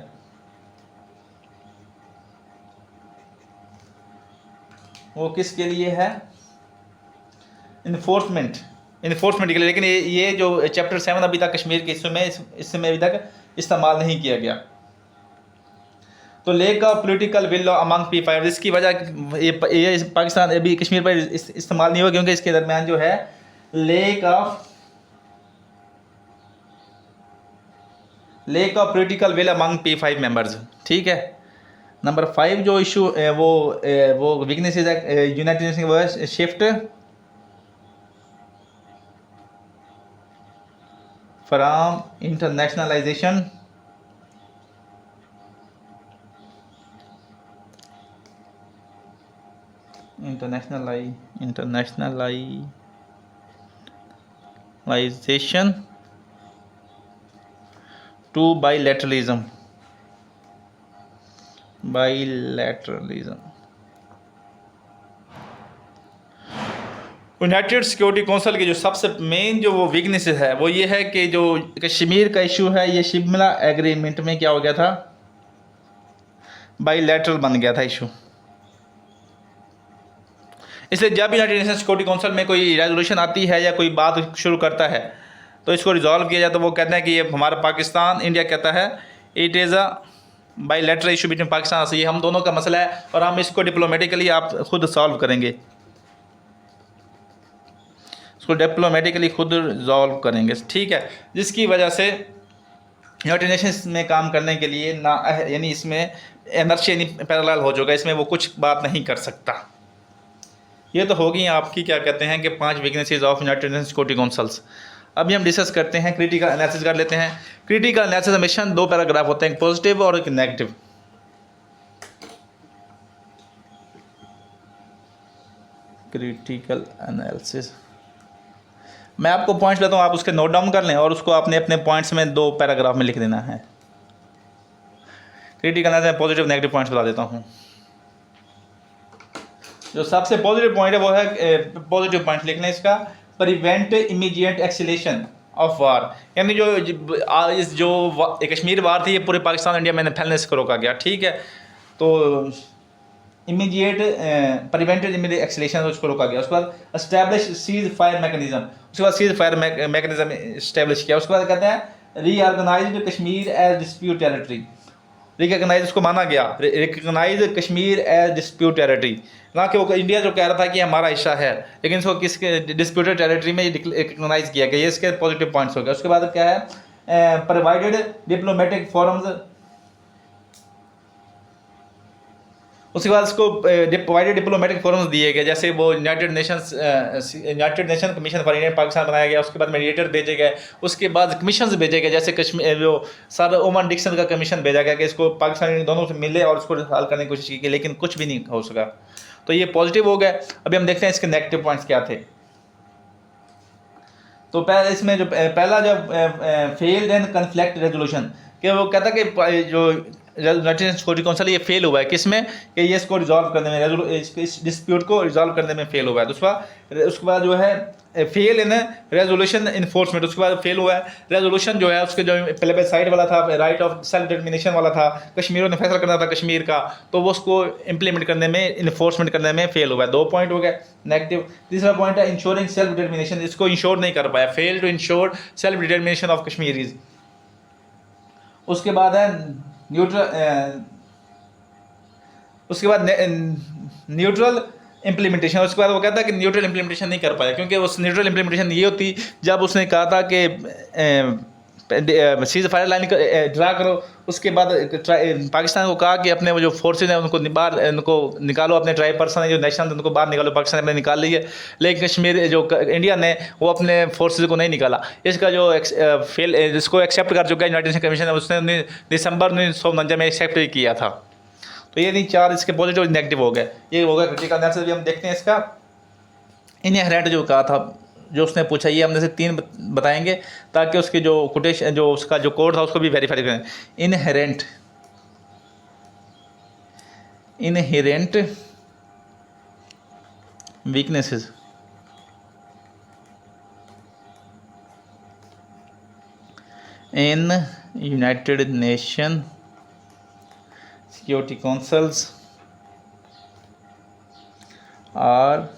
वो किसके लिए है, इन्फोर्समेंट के लिए। लेकिन ये जो चैप्टर 7 अभी तक कश्मीर के इसमें अभी तक इस्तेमाल नहीं किया गया। तो lake of political will among P5, इसकी वजह ये पाकिस्तान अभी कश्मीर पर इस्तेमाल नहीं हुआ, क्योंकि इसके दरमियान जो है lake of political will among P5 members. ठीक है। नंबर 5 जो इशू वो वीकनेसेस है यूनाइटेड नेशन की वजह shift from internationalization to bilateralism. United Security Council की जो सबसे मेन जो वो वीकनेस है वो ये है कि जो कश्मीर का इशू है ये शिमला एग्रीमेंट में क्या हो गया था, बाईलैटरल बन गया था इशू। इसलिए जब यूनाइटेड नेशन सिक्योरिटी काउंसिल में कोई रेजोल्यूशन आती है या कोई बात शुरू करता है तो इसको रिजॉल्व किया जाए, तो वो कहते हैं कि ये हमारा पाकिस्तान, इंडिया कहता है it is a bilateral issue between Pakistan से, ये हम दोनों का मसला है और हम इसको डिप्लोमेटिकली आप खुद सॉल्व करेंगे, इसको डिप्लोमेटिकली खुद रिजॉल्व करेंगे। ठीक है। जिसकी वजह से यूनाइटेड नेशंस में काम करने के लिए ना, यानी इसमें एनर्जी पैरेलल हो जाएगा, इसमें वो कुछ बात नहीं कर सकता। ये तो होगी आपकी क्या कहते हैं कि 5 weaknesses of United Nation security councils. अभी हम डिस्कस करते हैं, क्रिटिकल एनालिसिस कर लेते हैं। क्रिटिकल एनालिसिस हमेशा 2 पैराग्राफ होते हैं, एक पॉजिटिव और एक नेगेटिव। क्रिटिकल एनालिसिस मैं आपको पॉइंट्स लेता हूँ, आप उसके नोट डाउन कर लें और उसको आपने अपने पॉइंट्स में 2 पैराग्राफ में लिख देना है। क्रिटिकल एनालिसिस में पॉजिटिव नेगेटिव पॉइंट्स बता देता हूँ। जो सबसे पॉजिटिव पॉइंट है वो है, पॉजिटिव पॉइंट लिख लें इसका, prevent immediate acceleration of war, यानी जो कश्मीर वार थी ये पूरे पाकिस्तान इंडिया में फैलने से रोका गया। ठीक है। तो इमीडिएट प्रिवेंटेड इमीडिएट एक्सीलेशन उसको रोका गया। उसके बाद एस्टैब्लिश सीज फायर मैकेनिज्म, उसके बाद सीज फायर मैकेनिज्म इस्टेब्लिश किया। उसके बाद कहते हैं reorganized Kashmir as dispute territory, recognize उसको माना गया, recognize Kashmir as dispute territory, ना कि वो इंडिया जो कह रहा था कि हमारा हिस्सा है, लेकिन इसको किसके डिस्प्यूटेड टेरिटरी में रिकग्नाइज किया गया। ये इसके पॉजिटिव पॉइंट्स हो गए। उसके बाद क्या है, प्रोवाइडेड डिप्लोमेटिक फोरम्स, उसके बाद इसको प्रोवाइडेड डिप्लोमेटिक फोरम्स दिए गए, जैसे वो United Nation Commission for Indian Pakistan बनाया गया। उसके बाद मीडिएटर भेजे गए, उसके बाद कमीशन भेजे गए, जैसे कश्मीर जो सर ओमन डिक्सन का कमीशन भेजा गया कि इसको पाकिस्तान दोनों से मिले और उसको हल करने की कोशिश की, लेकिन कुछ भी नहीं हो सका। तो ये पॉजिटिव हो गया। अभी हम देखते हैं इसके नेगेटिव पॉइंट्स क्या थे। तो पहले इसमें जो पहला जब फेल्ड एंड कन्फ्लिक्ट रेजोल्यूशन, कि वो कहता कि जो यूनाइटेड सिक्योरिटी काउंसिल ये फेल हुआ है किसमें, कि ये इसको रिजॉल्व करने में, इस डिस्प्यूट को रिजॉल्व करने में फेल हुआ है। दूसरा उसके बाद जो है फेल इन रेजोल्यूशन इन्फोर्समेंट, उसके बाद फेल हुआ है रेजोल्यूशन जो है उसके जो प्लेबसाइट वाला था, राइट ऑफ सेल्फ डिटर्मिनेशन वाला था, कश्मीरियों ने फैसला करना था कश्मीर का, तो वो उसको इम्प्लीमेंट करने में, इन्फोर्समेंट करने में फेल हुआ है। 2 पॉइंट हो गए नेगेटिव। तीसरा पॉइंट है इंश्योरिंग सेल्फ डिटर्मिनेशन, इसको इंश्योर नहीं कर पाया, fail to ensure self determination of Kashmiris. उसके बाद है न्यूट्रल, उसके बाद न्यूट्रल इम्प्लीमेंटेशन। उसके बाद वो कहता है कि न्यूट्रल इम्प्लीमेंटेशन नहीं कर पाया, क्योंकि उस न्यूट्रल इम्प्लीमेंटेशन ये होती जब उसने कहा था कि सीज फायर लाइन ड्रा करो, उसके बाद पाकिस्तान को कहा कि अपने वो जो फोर्सेज हैं उनको बाहर, उनको निकालो, अपने ट्राइब पर्सन है जो नेशनल उनको बाहर निकालो। पाकिस्तान ने निकाल ली है, लेकिन कश्मीर जो इंडिया ने वो अपने फोर्सेज को नहीं निकाला। इसका जो फेल, इसको एक्सेप्ट कर चुका है यूनाइटेड नेशन कमीशन, उसने दिसंबर 1949 में एक्सेप्ट किया था। तो ये नहीं 4 इसके पॉजिटिव और नेगेटिव हो गए। ये हो गया क्रिटिकल एनालिसिस। भी हम देखते हैं इसका इनहेरेंट जो कहा था, जो उसने पूछा, ये हमने से 3 बताएंगे ताकि उसकी जो कोटेशन, जो उसका जो कोड था उसको भी वेरीफाई करें। Inherent weaknesses, in United Nation security councils architecture.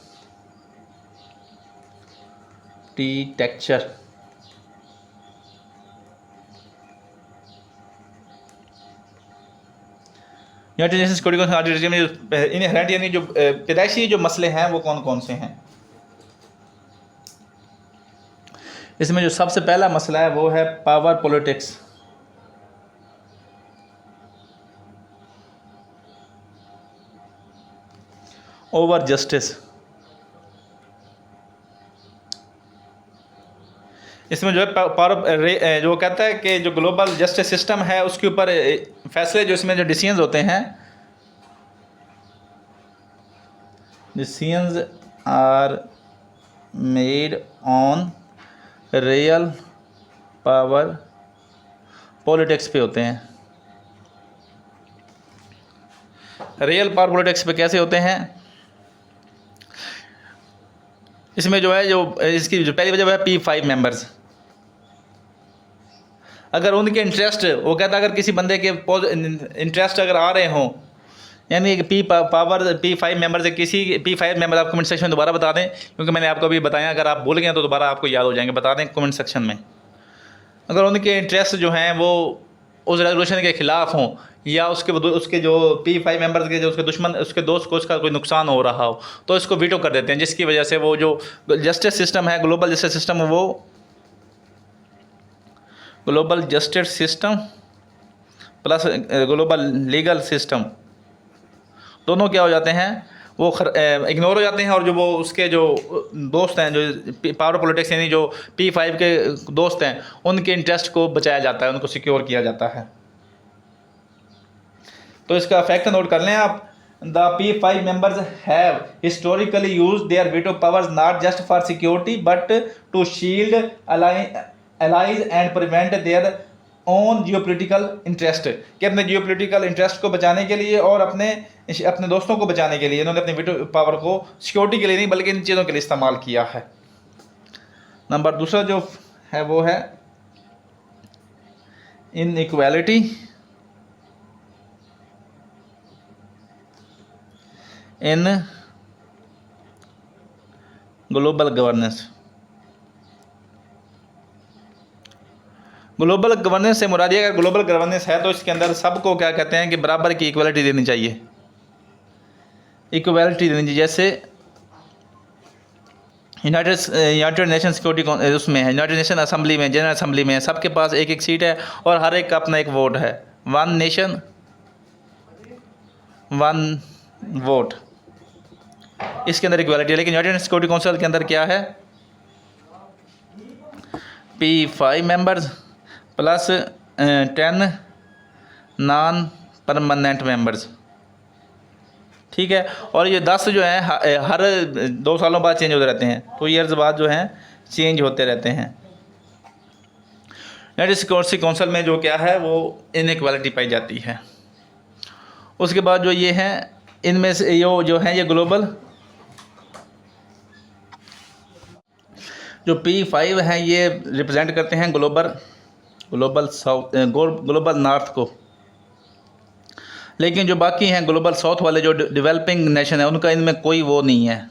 United Nation Security Council architecture में जो इनहेरेंट यानी जो पैदाइशी जो मसले हैं वो कौन कौन से हैं। इसमें जो सबसे पहला मसला है वो है पावर पॉलिटिक्स। Over justice. इसमें जो है पावर जो कहता है कि जो ग्लोबल जस्टिस सिस्टम है उसके ऊपर फैसले, जो इसमें जो डिसीजंस होते हैं, decisions are made on real power politics पे होते हैं। रियल पावर पॉलिटिक्स पे कैसे होते हैं? इसमें जो है जो इसकी जो पहली वजह है P5 मेंबर्स, अगर उनके इंटरेस्ट, वो कहता है अगर किसी बंदे के इंटरेस्ट अगर आ रहे हों, यानी कि P5 मेंबर से किसी P5 मेंबर, आप कमेंट सेक्शन में दोबारा बता दें, क्योंकि मैंने आपको अभी बताया, अगर आप भूल गए तो दोबारा आपको याद हो जाएंगे, बता दें कमेंट सेक्शन में। अगर उनके इंटरेस्ट जो हैं वो उस रेजोल्यूशन के ख़िलाफ़ हों, या उसके जो P5 मेंबर्स के जो उसके दुश्मन, उसके दोस्त को उसका कोई नुकसान हो रहा हो, तो इसको वीटो कर देते हैं, जिसकी वजह से वो जो जस्टिस सिस्टम है, ग्लोबल जस्टिस सिस्टम, वो global justice system plus global legal system दोनों क्या हो जाते हैं, वो इग्नोर हो जाते हैं। और जो वो उसके जो दोस्त हैं, जो पावर पॉलिटिक्स यानी जो P5 के दोस्त हैं, उनके इंटरेस्ट को बचाया जाता है, उनको सिक्योर किया जाता है। तो इसका फैक्ट नोट कर लें आप। The P5 members have historically used their veto powers not just for security but to shield allies and prevent their own geopolitical interest, कि अपने जियोपॉलिटिकल इंटरेस्ट को बचाने के लिए और अपने दोस्तों को बचाने के लिए इन्होंने अपने वीटो पावर को सिक्योरिटी के लिए नहीं बल्कि इन चीज़ों के लिए इस्तेमाल किया है। नंबर दूसरा जो है वो है inequality in global governance. Global governance से मुराद ये, अगर ग्लोबल गवर्नेंस है तो इसके अंदर सबको क्या कहते हैं कि बराबर की इक्वलिटी देनी चाहिए, इक्वलिटी देनी चाहिए। जैसे यूनाइटेड नेशन सिक्योरिटी उसमें है, यूनाइटेड नेशन असेंबली में, जनरल असेंबली में सबके पास एक एक सीट है और हर एक का अपना एक वोट है, 1 नेशन 1 वोट, इसके अंदर इक्वालिटी है। लेकिन यूनाइटेड सिक्योरिटी काउंसिल के अंदर क्या है, P5 members plus 10 non permanent members, ठीक है। और ये 10 जो हैं हर 2 सालों बाद चेंज होते रहते हैं, 2 ईयर्स बाद जो हैं चेंज होते रहते हैं। यूनाइटेड सिक्योरिटी काउंसिल में जो क्या है वो इनइक्वालिटी पाई जाती है। उसके बाद जो ये हैं, इनमें से जो हैं ये ग्लोबल जो P5 हैं ये रिप्रेजेंट करते हैं ग्लोबल साउथ ग्लोबल नॉर्थ को। लेकिन जो बाकी हैं ग्लोबल साउथ वाले जो डेवलपिंग नेशन है उनका इनमें कोई वो नहीं है।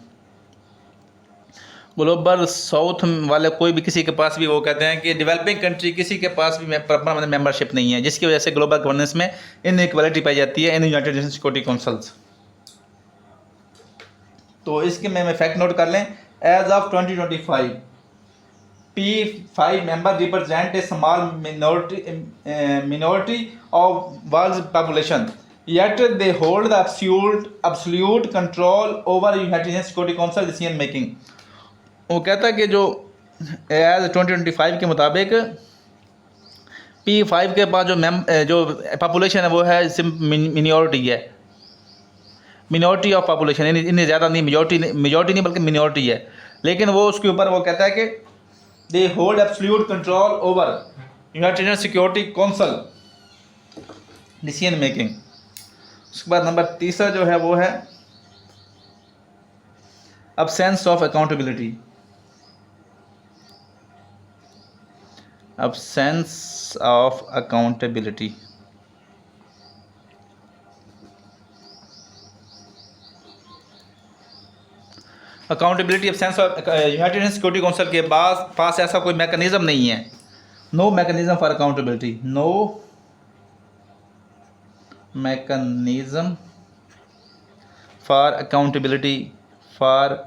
ग्लोबल साउथ वाले कोई भी किसी के पास भी वो कहते हैं कि डेवलपिंग कंट्री किसी के पास भी प्रॉपर मेंबरशिप नहीं है, जिसकी वजह से ग्लोबल गवर्नेंस में इनइक्वालिटी पाई जाती है in United Nation security councils. तो इसके में फैक्ट नोट कर लें, as of 2025 P5 member represent a small minority of world's population, yet they hold the absolute control over United Nations Security Council decision making। वो कहता है कि जो एज 2025 के मुताबिक P5 के पास जो पॉपुलेशन है वो है मिनॉरिटी है, मिनॉरिटी ऑफ पॉपुलेशन, इन्हें ज़्यादा नहीं, मेजॉरिटी नहीं बल्कि मिनॉरिटी है। लेकिन वो उसके ऊपर वो कहता है कि they hold absolute control over United Nation Security council decision making. उसके बाद नंबर तीसरा जो है वो है absence of accountability। absence of accountability accountability absence of United Nation Security Council के पास ऐसा कोई मैकेनिज्म नहीं है। No mechanism for accountability, no mechanism for accountability for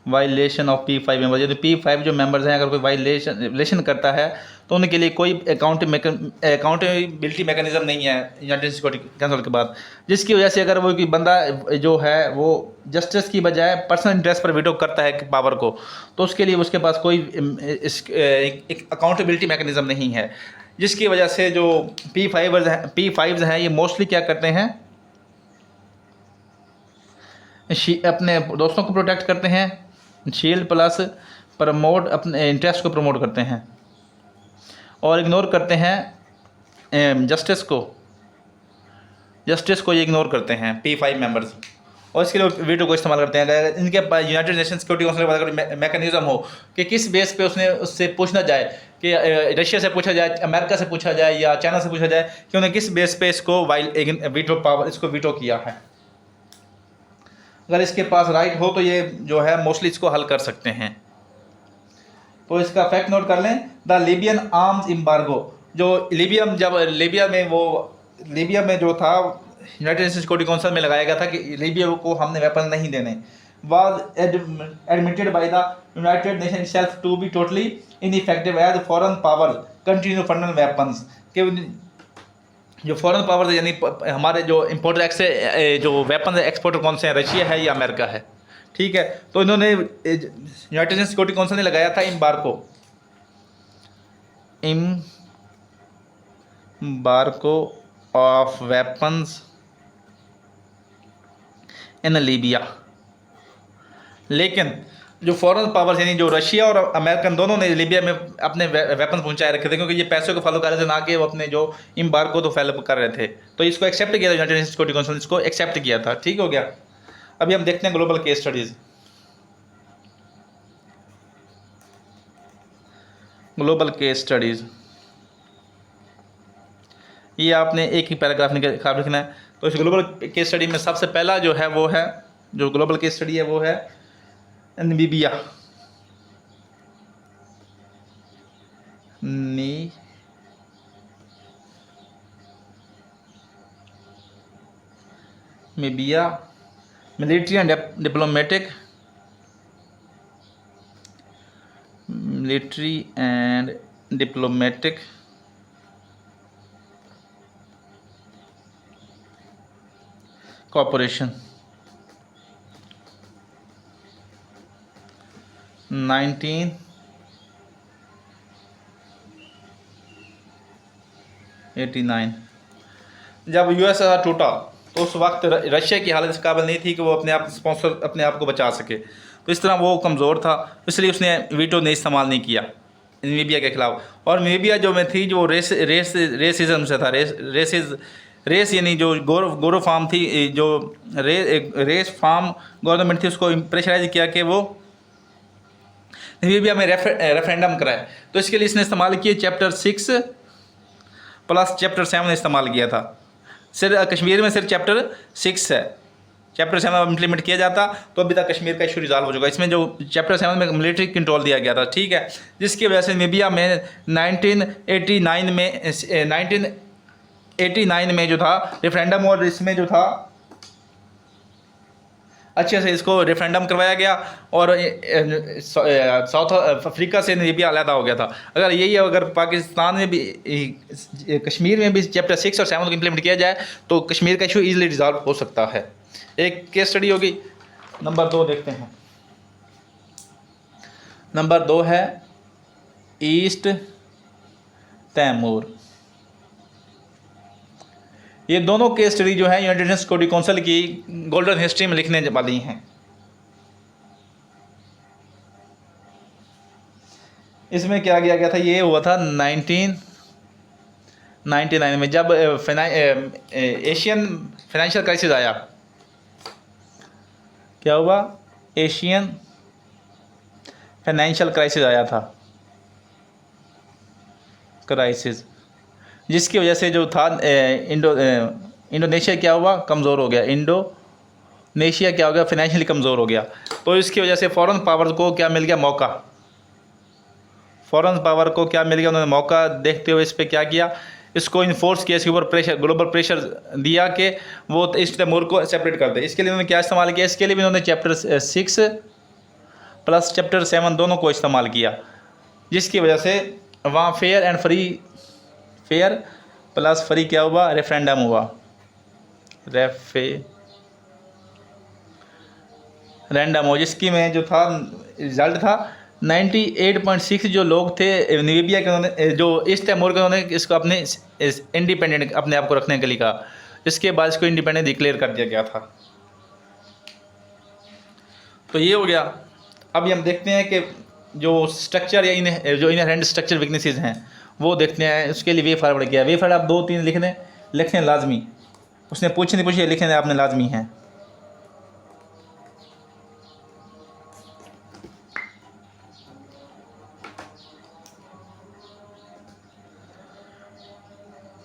violation of P5 member. यदि P5 जो मेंबर्स हैं अगर कोई वायलेशन करता है तो उनके लिए कोई अकाउंटेबिलिटी मैकेनिज्म नहीं है यूनाइटेड सिक्योरिटी काउंसिल के बाद, जिसकी वजह से अगर वो कोई बंदा जो है वो जस्टिस की बजाय पर्सनल इंटरेस्ट पर वीटो करता है पावर को, तो उसके लिए उसके पास कोई एक अकाउंटेबिलिटी मैकेनिज्म नहीं है, जिसकी वजह से जो P5s हैं ये मोस्टली क्या करते हैं, अपने दोस्तों को प्रोटेक्ट करते हैं, शील्ड प्लस प्रमोट अपने इंटरेस्ट को प्रमोट करते हैं और इग्नोर करते हैं जस्टिस को ये इग्नोर करते हैं P5 मेंबर्स, और इसके लिए वीटो को इस्तेमाल करते हैं। अगर इनके पास यूनाइटेड नेशन सिक्योरिटी काउंसिल के पास मैकेनिज्म हो कि किस बेस पे उससे पूछना जाए कि रशिया से पूछा जाए, अमेरिका से पूछा जाए या चाइना से पूछा जाए कि उन्हें किस बेस पे इसको इसको वीटो किया है, अगर इसके पास राइट हो तो ये जो है मोस्टली इसको हल कर सकते हैं। तो इसका फैक्ट नोट कर लें, द लीबियन आर्म्स एम्बार्गो, जो लीबिया में जो था यूनाइटेड नेशन सिक्योरिटी काउंसिल में लगाया गया था कि लीबिया को हमने वेपन नहीं देने, was admitted by the United Nation self to be totally ineffective as foreign power continue funnel weapons. के जो फॉरेन पावर यानी हमारे जो इम्पोर्टर जो वेपन एक्सपोर्टर कौन से हैं, रशिया है या अमेरिका है, ठीक है। तो इन्होंने यूनाइटेड नेशन सिक्योरिटी काउंसिल ने लगाया था embargo of weapons in Libya. लेकिन जो फॉरेन पावर्स यानी जो रशिया और अमेरिकन दोनों ने लीबिया में अपने वेपन पहुंचाए रखे थे, क्योंकि ये पैसों को फॉलो कर रहे थे, ना कि वो अपने जो एम्बार्गो तो फॉलो कर रहे थे। तो इसको एक्सेप्ट किया था यूनाइटेड नेशन सिक्योरिटी काउंसिल, इसको एक्सेप्ट किया था, ठीक हो गया। अभी हम देखते हैं global case studies. Global case studies ये आपने एक ही पैराग्राफ लिखना है। तो इस ग्लोबल केस स्टडी में सबसे पहला जो है वो है, जो ग्लोबल केस स्टडी है वो है Namibia. Military and diplomatic cooperation 1989। जब यूएसएसआर टूटा तो उस वक्त रशिया की हालत इस काबिल नहीं थी कि वो अपने आप को बचा सके। तो इस तरह वो कमज़ोर था, इसलिए उसने वीटो ने इस्तेमाल नहीं किया मीबिया के ख़िलाफ़। और मीबिया जो में थी जो रेसिज्म से था, रेस यानी जो गोरो फार्म थी, जो रेस फार्म गवर्नमेंट थी, उसको प्रेशराइज किया कि वो मीबिया में रेफरेंडम कराए। तो इसके लिए इसने इस्तेमाल किए चैप्टर 6 प्लस चैप्टर 7 ने इस्तेमाल किया था। सिर्फ कश्मीर में सिर्फ चैप्टर 6 है, चैप्टर 7 इम्प्लीमेंट किया जाता तो अभी तक कश्मीर का इशू रिजॉल्व हो चुका। इसमें जो चैप्टर 7 में मिलिट्री कंट्रोल दिया गया था, ठीक है, जिसकी वजह से मीबिया में 1989 में जो था रेफरेंडम, और इसमें जो था अच्छे से इसको रेफरेंडम करवाया गया और साउथ अफ्रीका से मीबिया अलहदा हो गया था। अगर यही अगर पाकिस्तान में भी कश्मीर में भी चैप्टर 6 और 7 को इम्प्लीमेंट किया जाए तो कश्मीर का इशू ईजिली रिजॉल्व हो सकता है। एक केस स्टडी होगी। नंबर 2 देखते हैं। नंबर 2 है ईस्ट तैमूर। ये दोनों केस स्टडी जो है यूनाइटेड नेशंस सिक्योरिटी काउंसिल की गोल्डन हिस्ट्री में लिखने वाली हैं। इसमें क्या किया गया था, ये हुआ था 1999 में, जब एशियन फाइनेंशियल क्राइसिस आया। क्या हुआ? एशियन फाइनेंशियल क्राइसिस आया था, क्राइसिस, जिसकी वजह से जो था इंडोनेशिया क्या हुआ? कमज़ोर हो गया। इंडोनेशिया क्या हो गया? फाइनेंशियली कमज़ोर हो गया। तो इसकी वजह से फॉरेन पावर को क्या मिल गया? मौका। फॉरेन पावर को क्या मिल गया? उन्होंने मौका देखते हुए इस पर क्या किया? इसको इन्फोर्स किया, इसके ऊपर प्रेशर, ग्लोबल प्रेशर दिया कि वो ईस्ट तैमूर को सेपरेट कर दे। इसके लिए उन्होंने क्या इस्तेमाल किया? इसके लिए भी उन्होंने चैप्टर 6 प्लस चैप्टर 7 दोनों को इस्तेमाल किया, जिसकी वजह से वहाँ फेयर प्लस फ्री क्या हुआ? रेफरेंडम हुआ। रेफरेंडम हो, जिसकी में जो था रिजल्ट था 98.6 जो लोग थे नीबिया के, उन्होंने जो ईस्ट तैमूर के, उन्होंने इसको अपने इंडिपेंडेंट अपने आप को रखने के लिए कहा। इसके बाद इसको इंडिपेंडेंट डिक्लेयर कर दिया गया था। तो ये हो गया। अभी हम देखते हैं कि जो स्ट्रक्चर या इनहेरेंट स्ट्रक्चर वीकनेसेस हैं वो देखते हैं। उसके लिए वे फॉरवर्ड किया। वे फॉरवर्ड आप 2-3 लिखने लाजमी, उसने पूछे नहीं पूछे, लिखने आपने लाजमी है।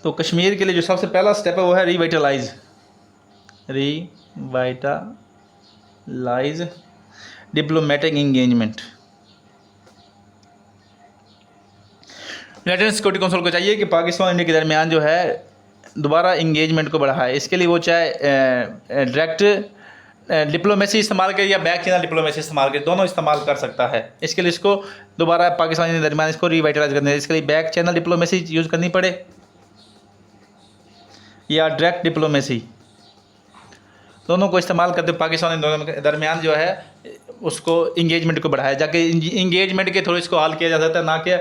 तो कश्मीर के लिए जो सबसे पहला स्टेप है वो है revitalise diplomatic engagement. United Security council को चाहिए कि पाकिस्तान और इंडिया के दरमियान जो है दोबारा इंगेजमेंट को बढ़ाए। इसके लिए वो चाहे डायरेक्ट डिप्लोमेसी इस्तेमाल करे या बैक चैनल डिप्लोमेसी इस्तेमाल करे, दोनों इस्तेमाल कर सकता है। इसके लिए इसको दोबारा पाकिस्तान के दरमियान इसको रिवाइटलाइज करना है। इसके लिए बैक चैनल डिप्लोमेसी यूज़ करनी पड़े या डायरेक्ट डिप्लोमेसी, दोनों को इस्तेमाल करते पाकिस्तान दोनों के दरमियान जो है उसको इंगेजमेंट को बढ़ाया जाके इंगेजमेंट के थ्रू इसको हल किया जा सकता है, ना कि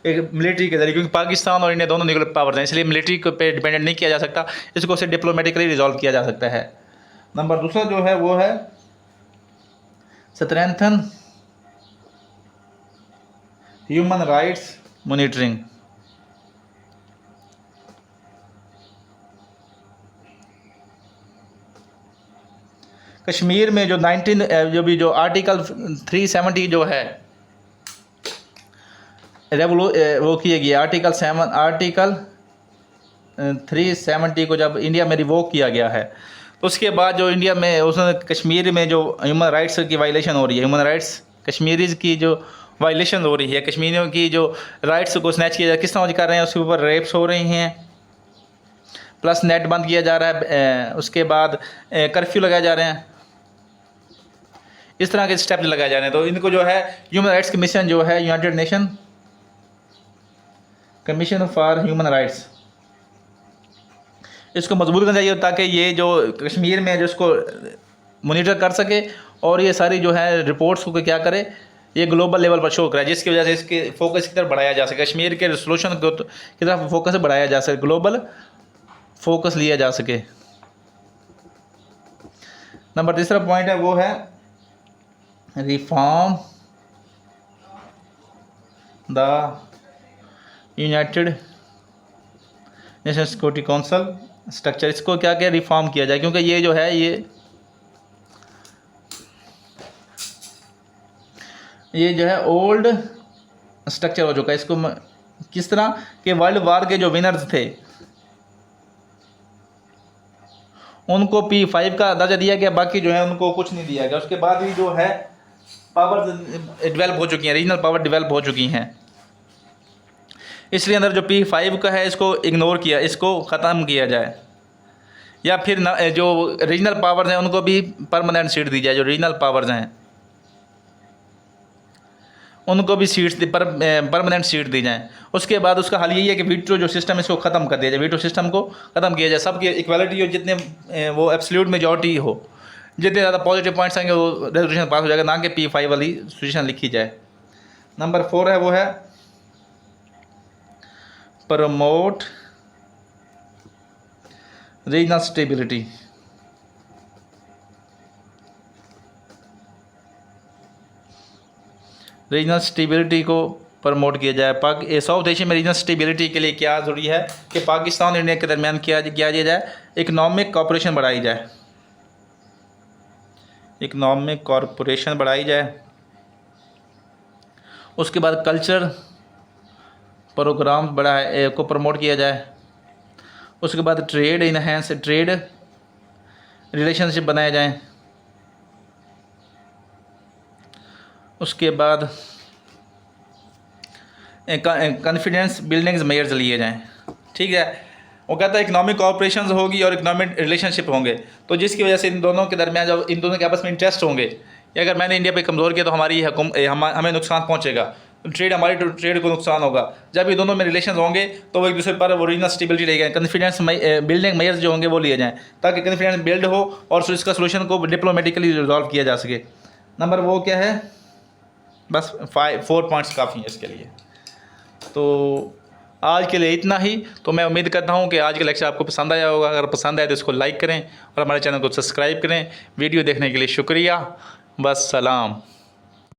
एक मिलिट्री के जरिए, क्योंकि पाकिस्तान और इंडिया दोनों न्यूक्लियर पावर्स हैं, इसलिए मिलिट्री पे डिपेंडेंट नहीं किया जा सकता। इसको सिर्फ डिप्लोमेटिकली रिजॉल्व किया जा सकता है। नंबर 2 जो है वो है strengthen human rights monitoring. Kashmir में जो जो आर्टिकल 370 जो है वो किया गया, आर्टिकल 370 को जब इंडिया में रिवोक किया गया है, तो उसके बाद जो इंडिया में उसने कश्मीर में जो ह्यूमन राइट्स की वायलेशन हो रही है, ह्यूमन राइट्स कश्मीरीज़ की जो वायलेशन हो रही है, कश्मीरियों की जो राइट्स को स्नैच किया जा, किस तरह कर रहे हैं, उसके ऊपर रेप्स हो रही हैं, प्लस नेट बंद किया जा रहा है, उसके बाद कर्फ्यू लगाए जा रहे हैं, इस तरह के स्टेप लगाए जा रहे हैं। तो इनको जो है ह्यूमन राइट्स कमीशन जो है, United Nation Commission for human rights, इसको मजबूत करना चाहिए ताकि ये जो कश्मीर में जो इसको मॉनिटर कर सके और ये सारी जो है रिपोर्ट्स को क्या करे, ये ग्लोबल लेवल पर शो कराए, जिसकी वजह से इसके फोकस की तरफ बढ़ाया जा सके, कश्मीर के सोल्यूशन की तरफ फोकस बढ़ाया जा सके, ग्लोबल फोकस लिया जा सके। नंबर 3 पॉइंट है वो है reform the United Nation Security council structure, इसको क्या क्या रिफॉर्म किया जाए, क्योंकि ये जो है ये जो है ओल्ड स्ट्रक्चर हो चुका है। इसको किस तरह के वर्ल्ड वार के जो विनर्स थे उनको P5 का दर्जा दिया गया, बाकी जो है उनको कुछ नहीं दिया गया। उसके बाद भी जो है पावर डेवलप हो चुकी हैं, रीजनल पावर डेवलप हो चुकी हैं, इसलिए अंदर जो P5 का है इसको इग्नोर किया, इसको ख़त्म किया जाए, या फिर जो रीजनल पावर्स हैं उनको भी परमानेंट सीट दी जाए। जो रीजनल पावर्स हैं उनको भी सीट्स परमानेंट सीट दी जाएँ। उसके बाद उसका हल यही है कि वीटो जो सिस्टम है इसको ख़त्म कर दिया जाए, वीटो सिस्टम को ख़त्म किया जाए, सबकी इक्वालिटी हो, जितने वो एब्सोल्यूट मेजॉरिटी हो, जितने ज़्यादा पॉजिटिव पॉइंट्स आएंगे वो रेजोल्यूशन पास हो जाएगा, ना कि P5 वाली सिचुएशन लिखी जाए। नंबर 4 है वो है promote regional stability. Regional stability को प्रमोट किया जाए। साउथ एशिया में रीजनल स्टेबिलिटी के लिए क्या ज़रूरी है कि पाकिस्तान और इंडिया के दरमियान क्या किया जाए, इकनॉमिक कॉपरेशन बढ़ाई जाए, इकनॉमिक कॉरपोरेशन बढ़ाई जाए। उसके बाद कल्चर प्रोग्राम बढ़ाए को प्रमोट किया जाए। उसके बाद ट्रेड इनहेंस, ट्रेड रिलेशनशिप बनाए जाएं। उसके बाद कॉन्फिडेंस बिल्डिंग्स मेजर्स लिए जाएं। ठीक है, वो कहता है इकनॉमिक कॉपरेशन होगी और इकनॉमिक रिलेशनशिप होंगे, तो जिसकी वजह से इन दोनों के दरमियान जब इन दोनों के आपस में इंटरेस्ट होंगे, या अगर मैंने इंडिया पे कमज़ोर किया तो हमारी हमें नुकसान पहुंचेगा, ट्रेड हमारी ट्रेड को नुकसान होगा। जब ये दोनों में रिलेशन होंगे तो वो एक दूसरे पर वो रीजनल स्टेबिलिटी रहेगा। कॉन्फिडेंस बिल्डिंग मेजर्स जो होंगे वो लिए जाएँ, ताकि कॉन्फिडेंस बिल्ड हो और इसका सोल्यूशन को डिप्लोमेटिकली रिजॉल्व किया जा सके। नंबर वो क्या है, बस 4 पॉइंट्स काफ़ी हैं इसके लिए। तो आज के लिए इतना ही। तो मैं उम्मीद करता हूँ कि आज का लेक्चर आपको पसंद आया होगा। अगर पसंद आए तो इसको लाइक करें और हमारे चैनल को सब्सक्राइब करें। वीडियो देखने के लिए शुक्रिया। बस सलाम।